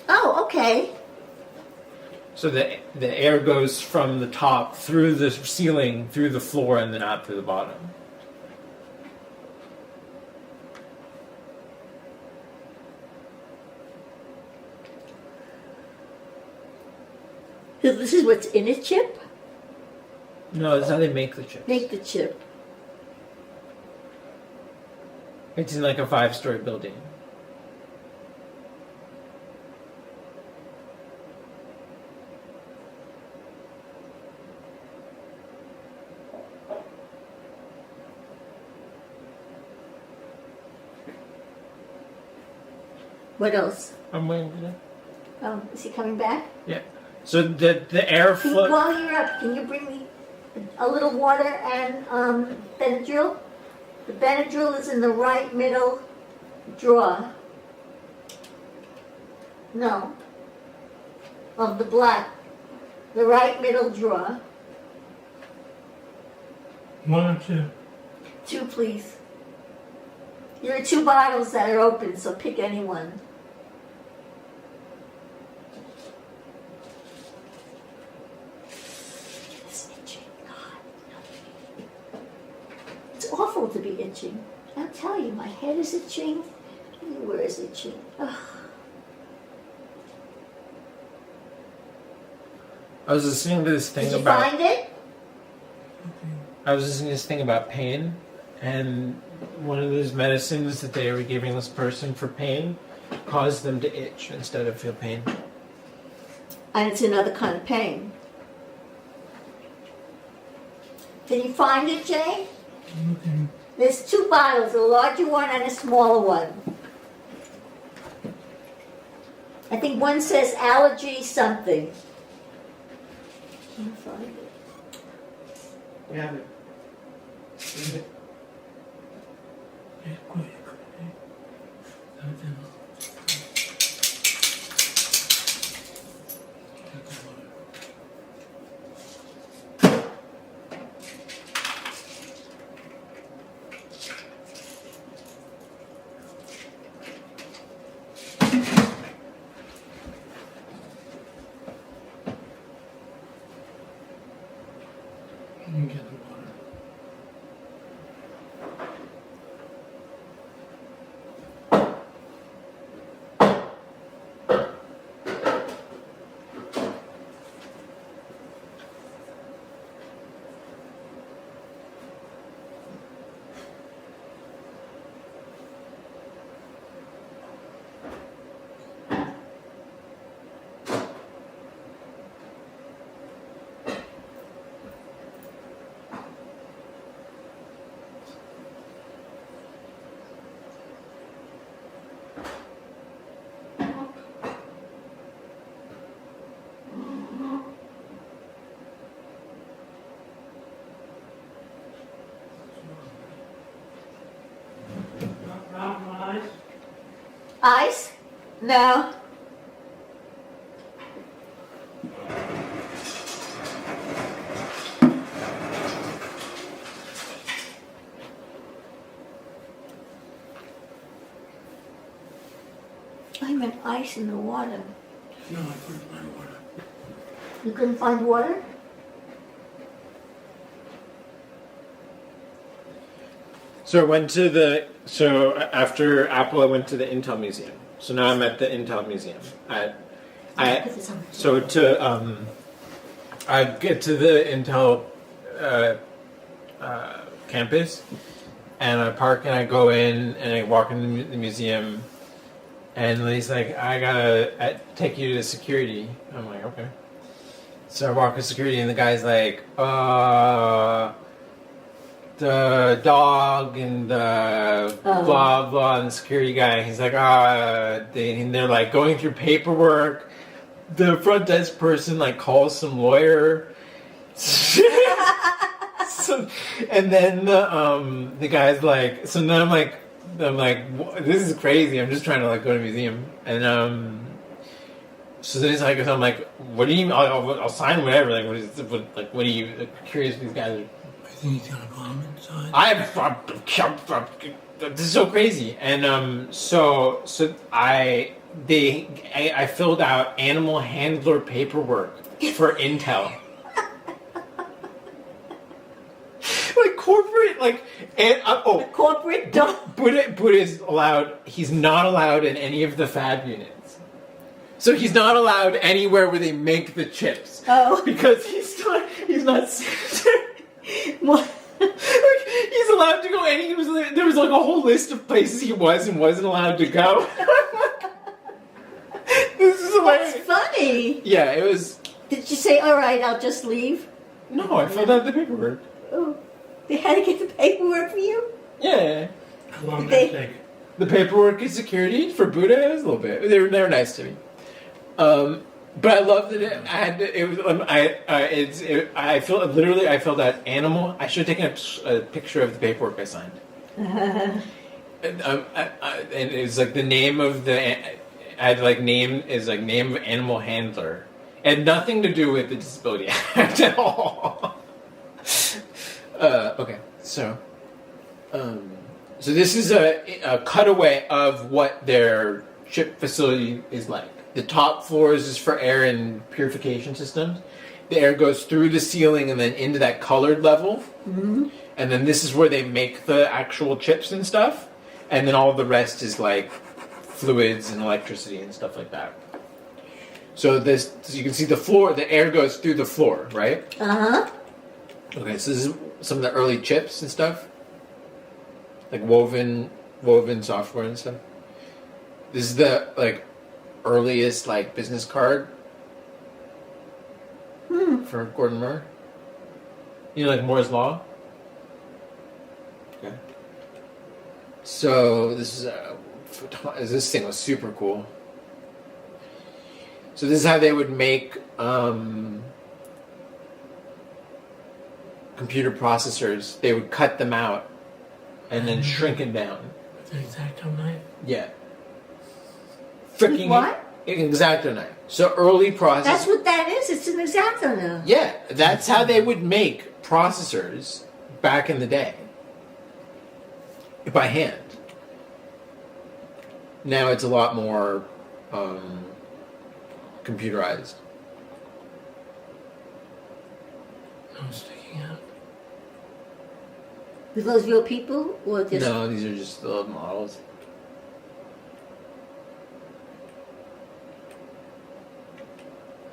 Oh, okay. So the air goes from the top through the ceiling, through the floor, and then out to the bottom. So this is what's in a chip? No, that's how they make the chips. Make the chip. It's in like a 5-story building. What else? I'm waiting for that. Oh, is he coming back? Yeah. So the airflow. While you're up, can you bring me a little water and Benadryl? The Benadryl is in the right middle drawer. No. Of the black. The right middle drawer. 1 or 2? 2, please. There are 2 bottles that are open, so pick any one. It's itching. God. It's awful to be itching. I'll tell you, my head is itching. Everywhere is itching. Ugh. I was listening to this thing Did you about. find it? I was listening to this thing about pain, and one of those medicines that they were giving this person for pain caused them to itch instead of feel pain. And it's another kind of pain. Can you find it, Jay? Okay. There's 2 bottles, a larger one and a smaller one. I think one says allergy something. Can you find it? We have it. You get the water. Ice? No. I meant ice in the water. No, I couldn't find water. You couldn't find water? So I went to the. So after Apple, I went to the Intel Museum. So now I'm at the Intel Museum. I get to the Intel campus, and I park and I go in and I walk into the museum, and he's like, "I gotta take you to security." I'm like, "Okay." So I walk to security, and the guy's like, the dog and the blah blah, and the security guy, he's like, and they're like going through paperwork. The front desk person like calls some lawyer. And then the guy's like, so then I'm like, this is crazy. I'm just trying to like go to a museum, and so then he's like, so I'm like, what do you mean? I'll sign whatever. Like, what are you curious? These guys are. I think he's got a bomb inside. This is so crazy, and so I filled out animal handler paperwork for Intel. Like corporate, like, and corporate dump. Buddha is allowed. He's not allowed in any of the fab units. So he's not allowed anywhere where they make the chips. Oh, because he's not. What? He's allowed to go there was like a whole list of places he was and wasn't allowed to go. This is hilarious. That's funny. Yeah, it was. Did you say, all right, I'll just leave? No, I filled out the paperwork. Oh, they had to get the paperwork for you? Yeah. How long did that take? The paperwork is security for Buddha. It was a little bit. They were nice to me. But I love that I had to, it was I filled out animal. I should have taken a picture of the paperwork I signed. And it was like the name of the. I had like name of animal handler. It had nothing to do with the Disability Act at all. Okay, so So this is a cutaway of what their chip facility is like. The top floors is for air and purification systems. The air goes through the ceiling and then into that colored level. Mm-hmm. And then this is where they make the actual chips and stuff. And then all the rest is like fluids and electricity and stuff like that. So this, so you can see the floor, the air goes through the floor, right? Uh-huh. Okay, so this is some of the early chips and stuff. Like woven software and stuff. This is the like earliest like business card for Gordon Moore. You know, like Moore's Law. Okay. So this thing was super cool. So this is how they would make computer processors. They would cut them out and then shrink them down. With an X-Acto knife? Yeah. Freaking what? An X-Acto knife. So early processors. That's what that is. It's an X-Acto knife. Yeah, that's how they would make processors back in the day. By hand. Now it's a lot more computerized. No sticking out. Are those real people or just? No, these are just the models.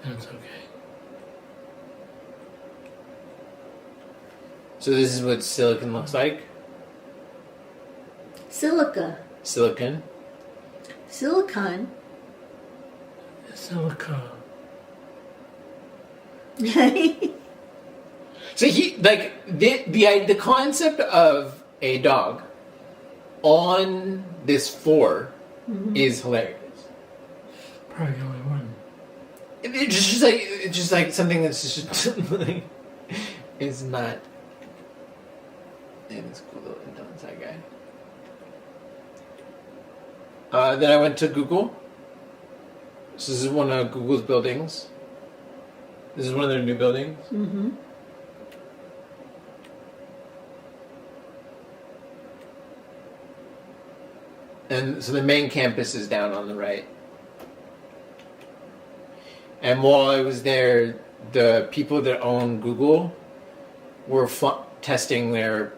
That's okay. So this is what silicon looks like. Silica. Silicon. Silicon. Silica. So the concept of a dog on this floor is hilarious. Probably the only one. It's just like something that's just like is not. And this cool little inside guy. Then I went to Google. This is one of Google's buildings. This is one of their new buildings. Mm-hmm. And so the main campus is down on the right. And while I was there, the people that own Google were testing their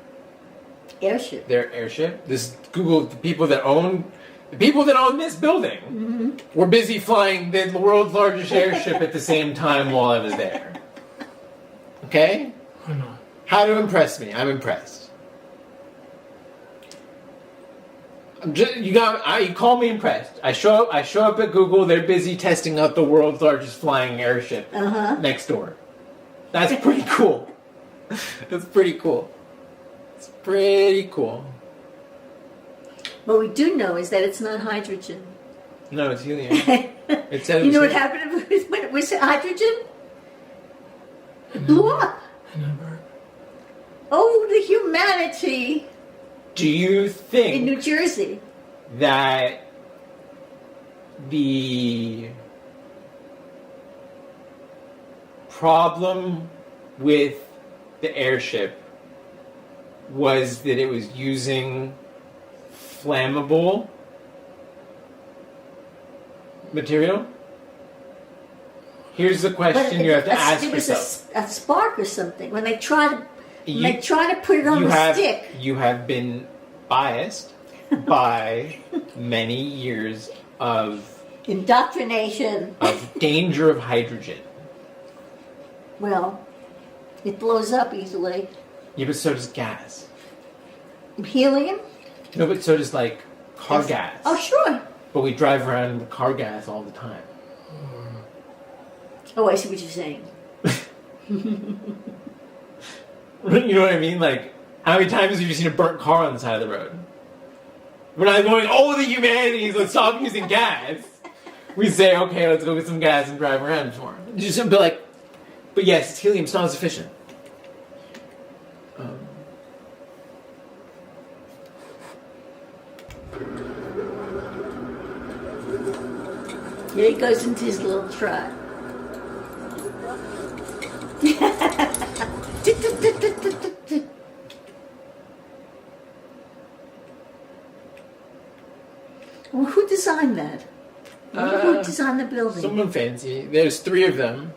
airship. This Google, the people that own this building were busy flying the world's largest airship at the same time while I was there. Okay? Why not? How to impress me? I'm impressed. You call me impressed. I show up at Google. They're busy testing out the world's largest flying airship next door. That's pretty cool. That's pretty cool. It's pretty cool. What we do know is that it's not hydrogen. No, it's helium. It said you know what happened when it was hydrogen? It blew up. Oh, the humanity. Do you think in New Jersey that the problem with the airship was that it was using flammable material? Here's the question you have to ask yourself. It was a spark or something. When they try to put it on the stick. You have been biased by many years of indoctrination of danger of hydrogen. Well, it blows up easily. Yeah, but so does gas. Helium? No, but so does like car gas. Oh, sure. But we drive around with car gas all the time. Oh, I see what you're saying. You know what I mean? Like, how many times have you seen a burnt car on the side of the road? We're not going, oh, the humanities, let's stop using gas. We say, okay, let's go get some gas and drive around more. Just be like, but yes, it's helium, it's not as efficient. Here he goes into his little truck. is on the building? Someone fancy. There's 3 of them.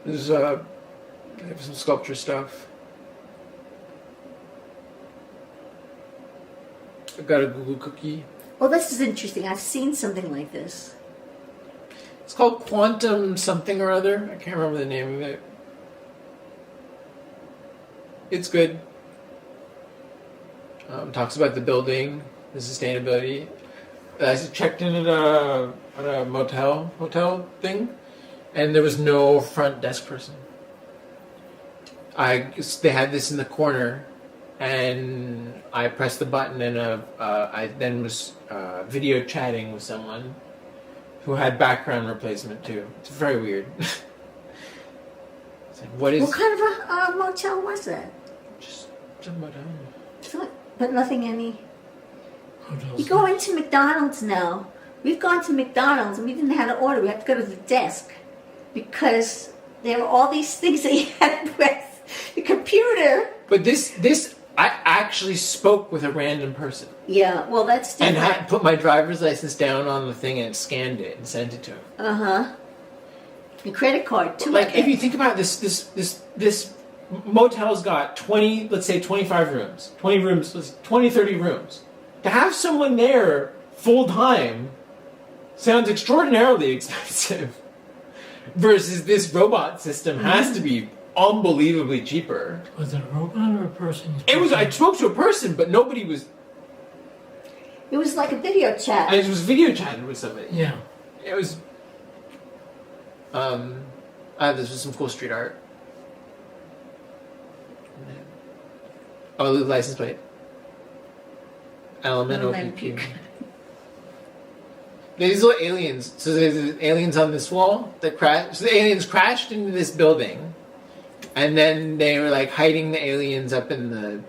There's they have some sculpture stuff. I've got a Google cookie. Well, this is interesting. I've seen something like this. It's called Quantum something or other. I can't remember the name of it. It's good. Talks about the building, the sustainability. I checked in at a hotel thing, and there was no front desk person. They had this in the corner, and I pressed the button, and I then was video chatting with someone who had background replacement too. It's very weird. It's like, what kind of a motel was that? Just a motel. But nothing any. You go into McDonald's now. We've gone to McDonald's and we didn't have to order. We have to go to the desk because there were all these things that you had to press. The computer. But this, I actually spoke with a random person. Yeah, well, that's different. And I put my driver's license down on the thing and scanned it and sent it to him. Uh-huh. Your credit card too. Like, if you think about this motel's got 20, let's say 25 rooms. 20 rooms, 20, 30 rooms. To have someone there full time sounds extraordinarily expensive. Versus this robot system has to be unbelievably cheaper. Was it a robot or a person? I spoke to a person, but nobody was. It was like a video chat. I was video chatting with somebody. Yeah. It was. This was some cool street art. Oh, the license plate. LMNOPQ. These little aliens. So there's aliens on this wall that crashed. So the aliens crashed into this building, and then they were like hiding the aliens up in the.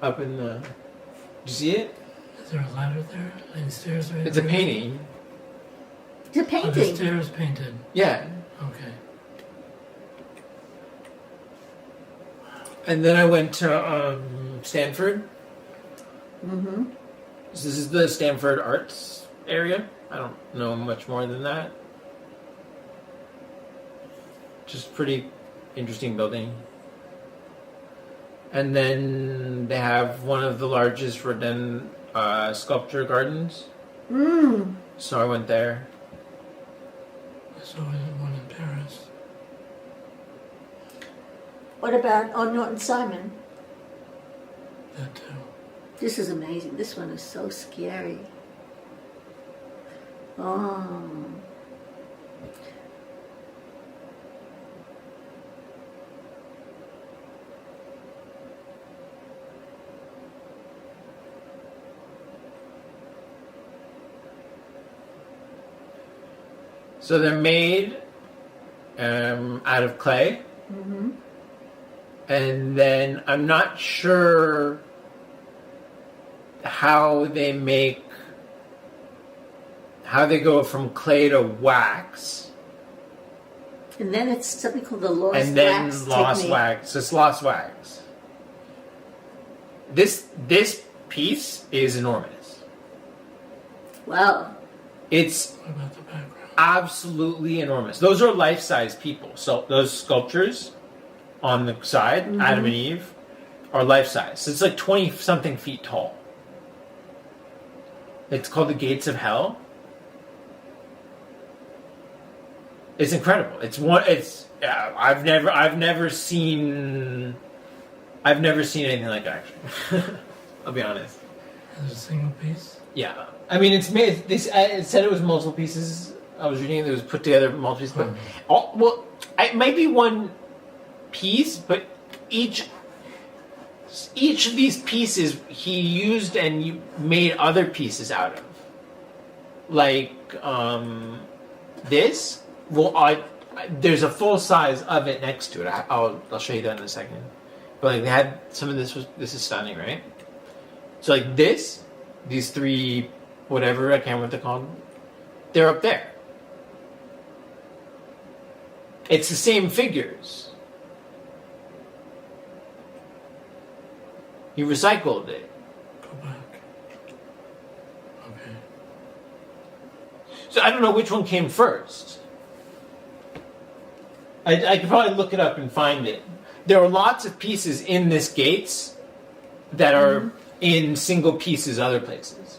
Did you see it? Is there a ladder there? And stairs right It's a there? painting. It's a painting. Oh, the stairs painted. Yeah. Okay. And then I went to Stanford. Mm-hmm. So this is the Stanford Arts area. I don't know much more than that. Just pretty interesting building. And then they have one of the largest Rodin sculpture gardens. Mm. So I went there. I saw one in Paris. What about Norton Simon? That too. This is amazing. This one is so scary. Oh. So they're made out of clay. Mm-hmm. And then I'm not sure how they go from clay to wax. And then it's something called the lost wax. And then lost technique. wax. It's lost wax. This piece is enormous. Wow. It's What about the background? absolutely enormous. Those are life-size people. So those sculptures on the side, Adam and Eve, are life-size. So it's like 20-something feet tall. It's called the Gates of Hell. It's incredible. I've never seen anything like that, actually. I'll be honest. Is it a single piece? Yeah. I mean, it's made. It said it was multiple pieces. I was reading it was put together multiple pieces. But it might be one piece, but each of these pieces he used and you made other pieces out of. Like this. Well, there's a full size of it next to it. I'll show you that in a second. But like they had some of this. This is stunning, right? So like these 3, whatever, I can't remember what they're called. They're up there. It's the same figures. He recycled it. Go back. So I don't know which one came first. I could probably look it up and find it. There are lots of pieces in this gates that are in single pieces other places.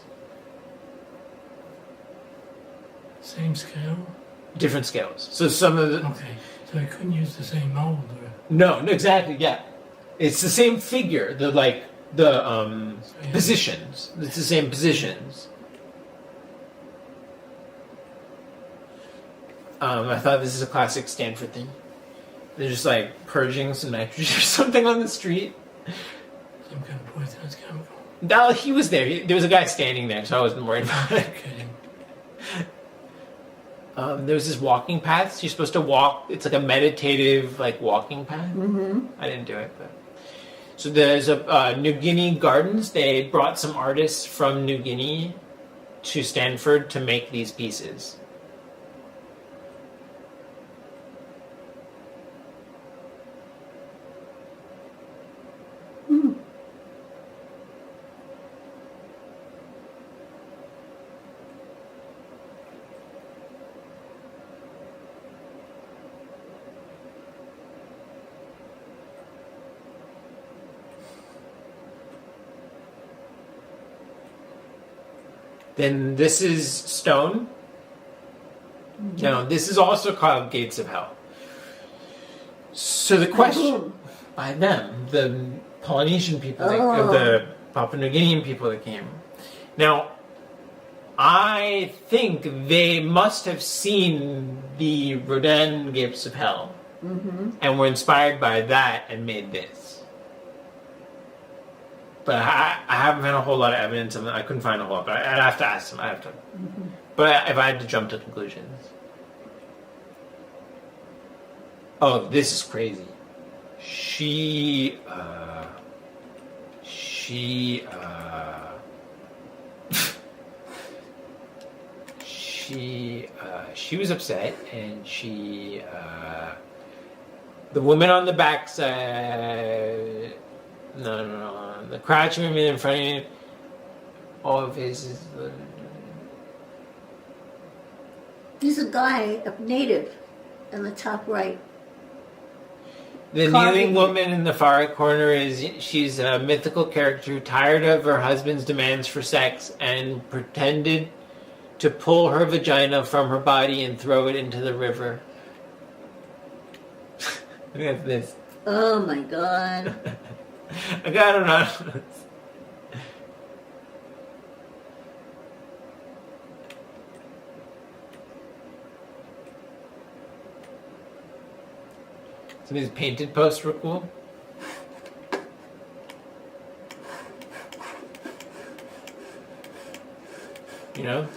Same scale? Different scales. So some of the... Okay, so I couldn't use the same mold. No, exactly, yeah. It's the same figure, positions. It's the same positions. I thought this is a classic Stanford thing. They're just like purging some nitrogen or something on the street. Some kind of poisonous chemical. No, he was there. There was a guy standing there, so I wasn't worried about it. There was this walking path. You're supposed to walk. It's like a meditative, like walking path. Mm-hmm. I didn't do it, but so there's a New Guinea Gardens. They brought some artists from New Guinea to Stanford to make these pieces. Then this is stone. No, this is also called Gates of Hell. So the question by them, the Polynesian people, the Papua New Guinean people that came. Now, I think they must have seen the Rodin Gates of Hell and were inspired by that and made this. But I haven't found a whole lot of evidence of it. I couldn't find a whole lot, but I'd have to ask them. I have to. But if I had to jump to conclusions. Oh, this is crazy. She was upset, and the woman on the backside. No. The crouching woman in front of you. All of his is. There's a guy, a native, in the top right. The kneeling woman in the far right corner she's a mythical character tired of her husband's demands for sex and pretended to pull her vagina from her body and throw it into the river. Look at this. Oh my God. I don't know. Some of these painted posts were cool. You know?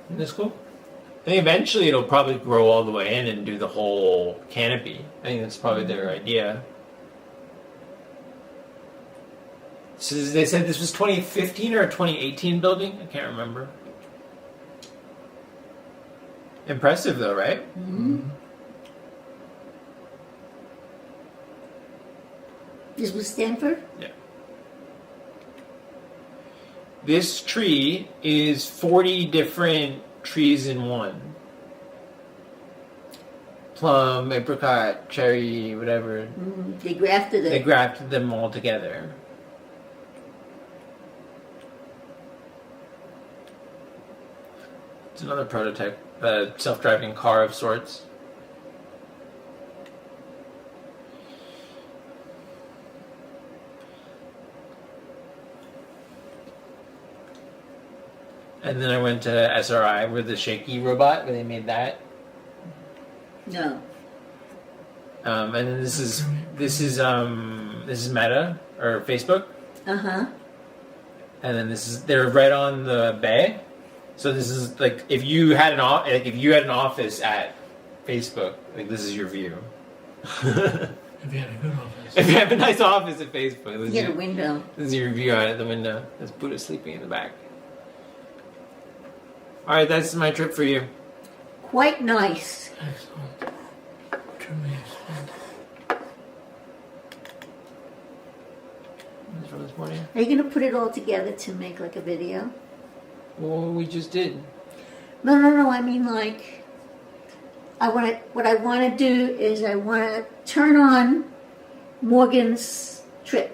Isn't this cool? I think eventually it'll probably grow all the way in and do the whole canopy. I think that's probably their idea. So they said this was 2015 or a 2018 building? I can't remember. Impressive though, right? Mm-hmm. This was Stanford? Yeah. This tree is 40 different trees in one. Plum, apricot, cherry, whatever. They grafted it. They grafted them all together. It's another prototype, a self-driving car of sorts. And then I went to SRI with the shaky robot, where they made that. No. And then this is Meta or Facebook. Uh-huh. And then they're right on the bay. So this is like if you had an office at Facebook, like this is your view. If you had a good office. If you have a nice office at Facebook, You get a window. This is your view out of the window. There's Buddha sleeping in the back. All right, that's my trip for you. Quite nice. Excellent. truly extended. This morning. Are you going to put it all together to make like a video? Well, we just did. No. I mean, like, what I want to do is I want to turn on Morgan's trip.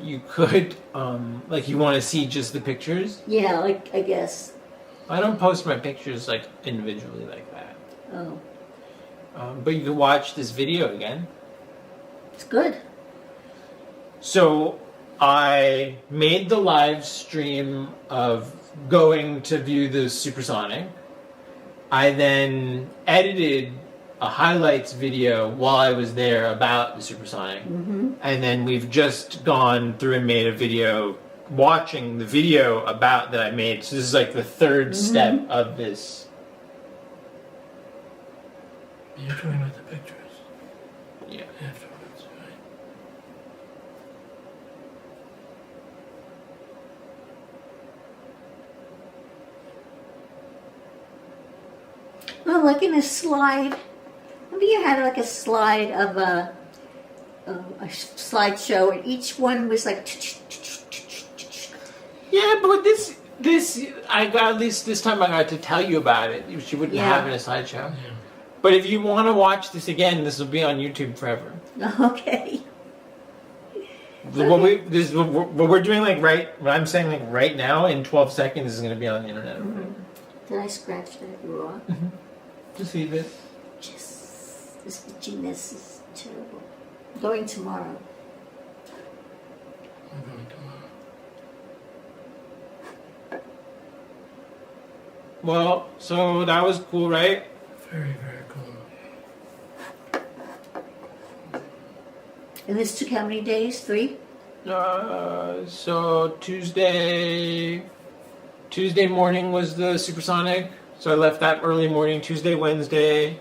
You could, like, you want to see just the pictures? Yeah, like, I guess. I don't post my pictures, like, individually like that. Oh. But you can watch this video again. It's good. So, I made the live stream of going to view the Supersonic. I then edited a highlights video while I was there about the Supersonic. Mm-hmm. And then we've just gone through and made a video watching the video about that I made. So this is like the third step of this. You're talking about the pictures. Yeah. Afterwards, right? Well, like in a slide. Maybe you had like a slide of a slideshow, and each one was like. Yeah, but this I got, at least this time I got to tell you about it. She wouldn't have it in a slideshow. Yeah. But if you want to watch this again, this will be on YouTube forever. Okay. What we're doing, like, what I'm saying, like, right now in 12 seconds is going to be on the internet. Mm-hmm. Did I scratch that raw? Just leave it. Just this itchiness is terrible. I'm going tomorrow. I'm going tomorrow. Well, so that was cool, right? Very, very cool. And this took how many days? 3? So Tuesday morning was the Supersonic. So I left that early morning. Tuesday, Wednesday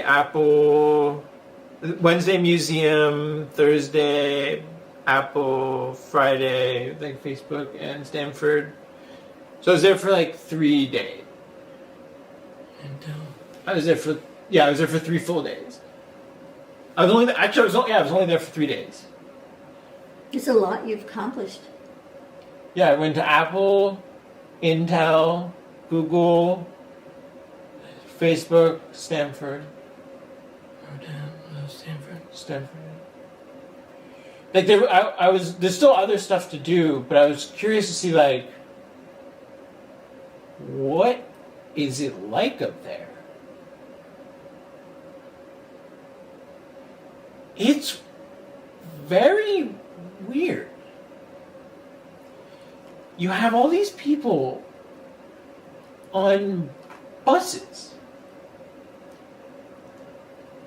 Apple, Wednesday museum, Thursday Apple, Friday like Facebook and Stanford. So I was there for like 3 days. I was there for 3 full days. I was only there for 3 days. It's a lot you've accomplished. Yeah, I went to Apple, Intel, Google, Facebook, Stanford. Stanford. Like there's still other stuff to do, but I was curious to see, like, what is it like up there? It's very weird. You have all these people on buses.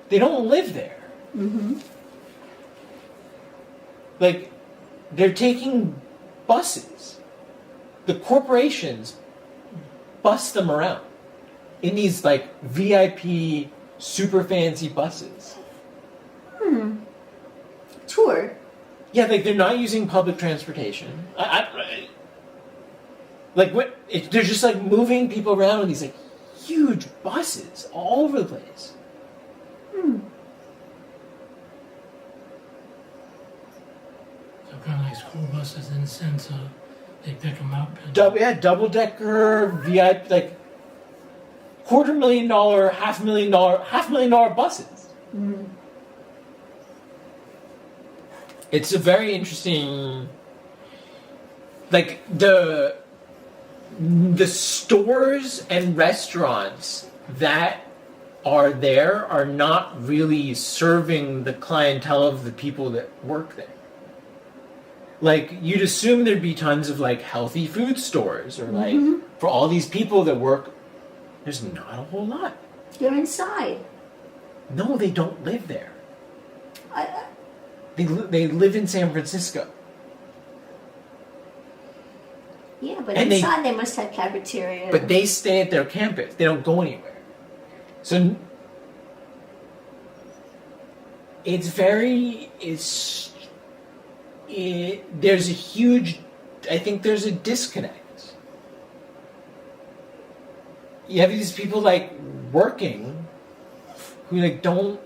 They don't live there. Mm-hmm. Like, they're taking buses. The corporations bus them around in these, like, VIP, super fancy buses. Tour. Yeah, like, they're not using public transportation. They're just, like, moving people around in these, like, huge buses all over the place. So kind of like school buses in the sense of they pick them up. And Double-decker, VIP, like, $250,000, $500,000 buses. Mm. It's a very interesting, like, the stores and restaurants that are there are not really serving the clientele of the people that work there. Like, you'd assume there'd be tons of, like, healthy food stores, or, like, for all these people that work, there's not a whole lot. They're inside. No, they don't live there. They live in San Francisco. Yeah, but And inside they must have cafeteria. But they stay at their campus. They don't go anywhere. So it's very, there's a huge, I think there's a disconnect. you have these people like working who like don't.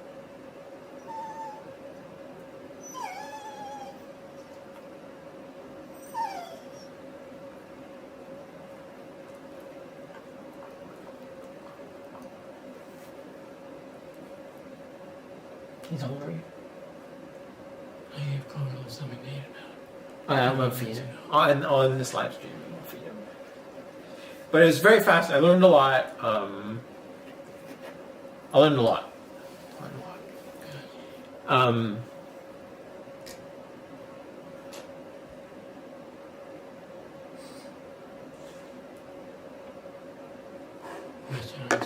He's hungry. I gave Coco something to eat now. I'm gonna feed him on this live stream. I'm gonna feed him. But it was very fast. I learned a lot. I learned a lot. Restaurant.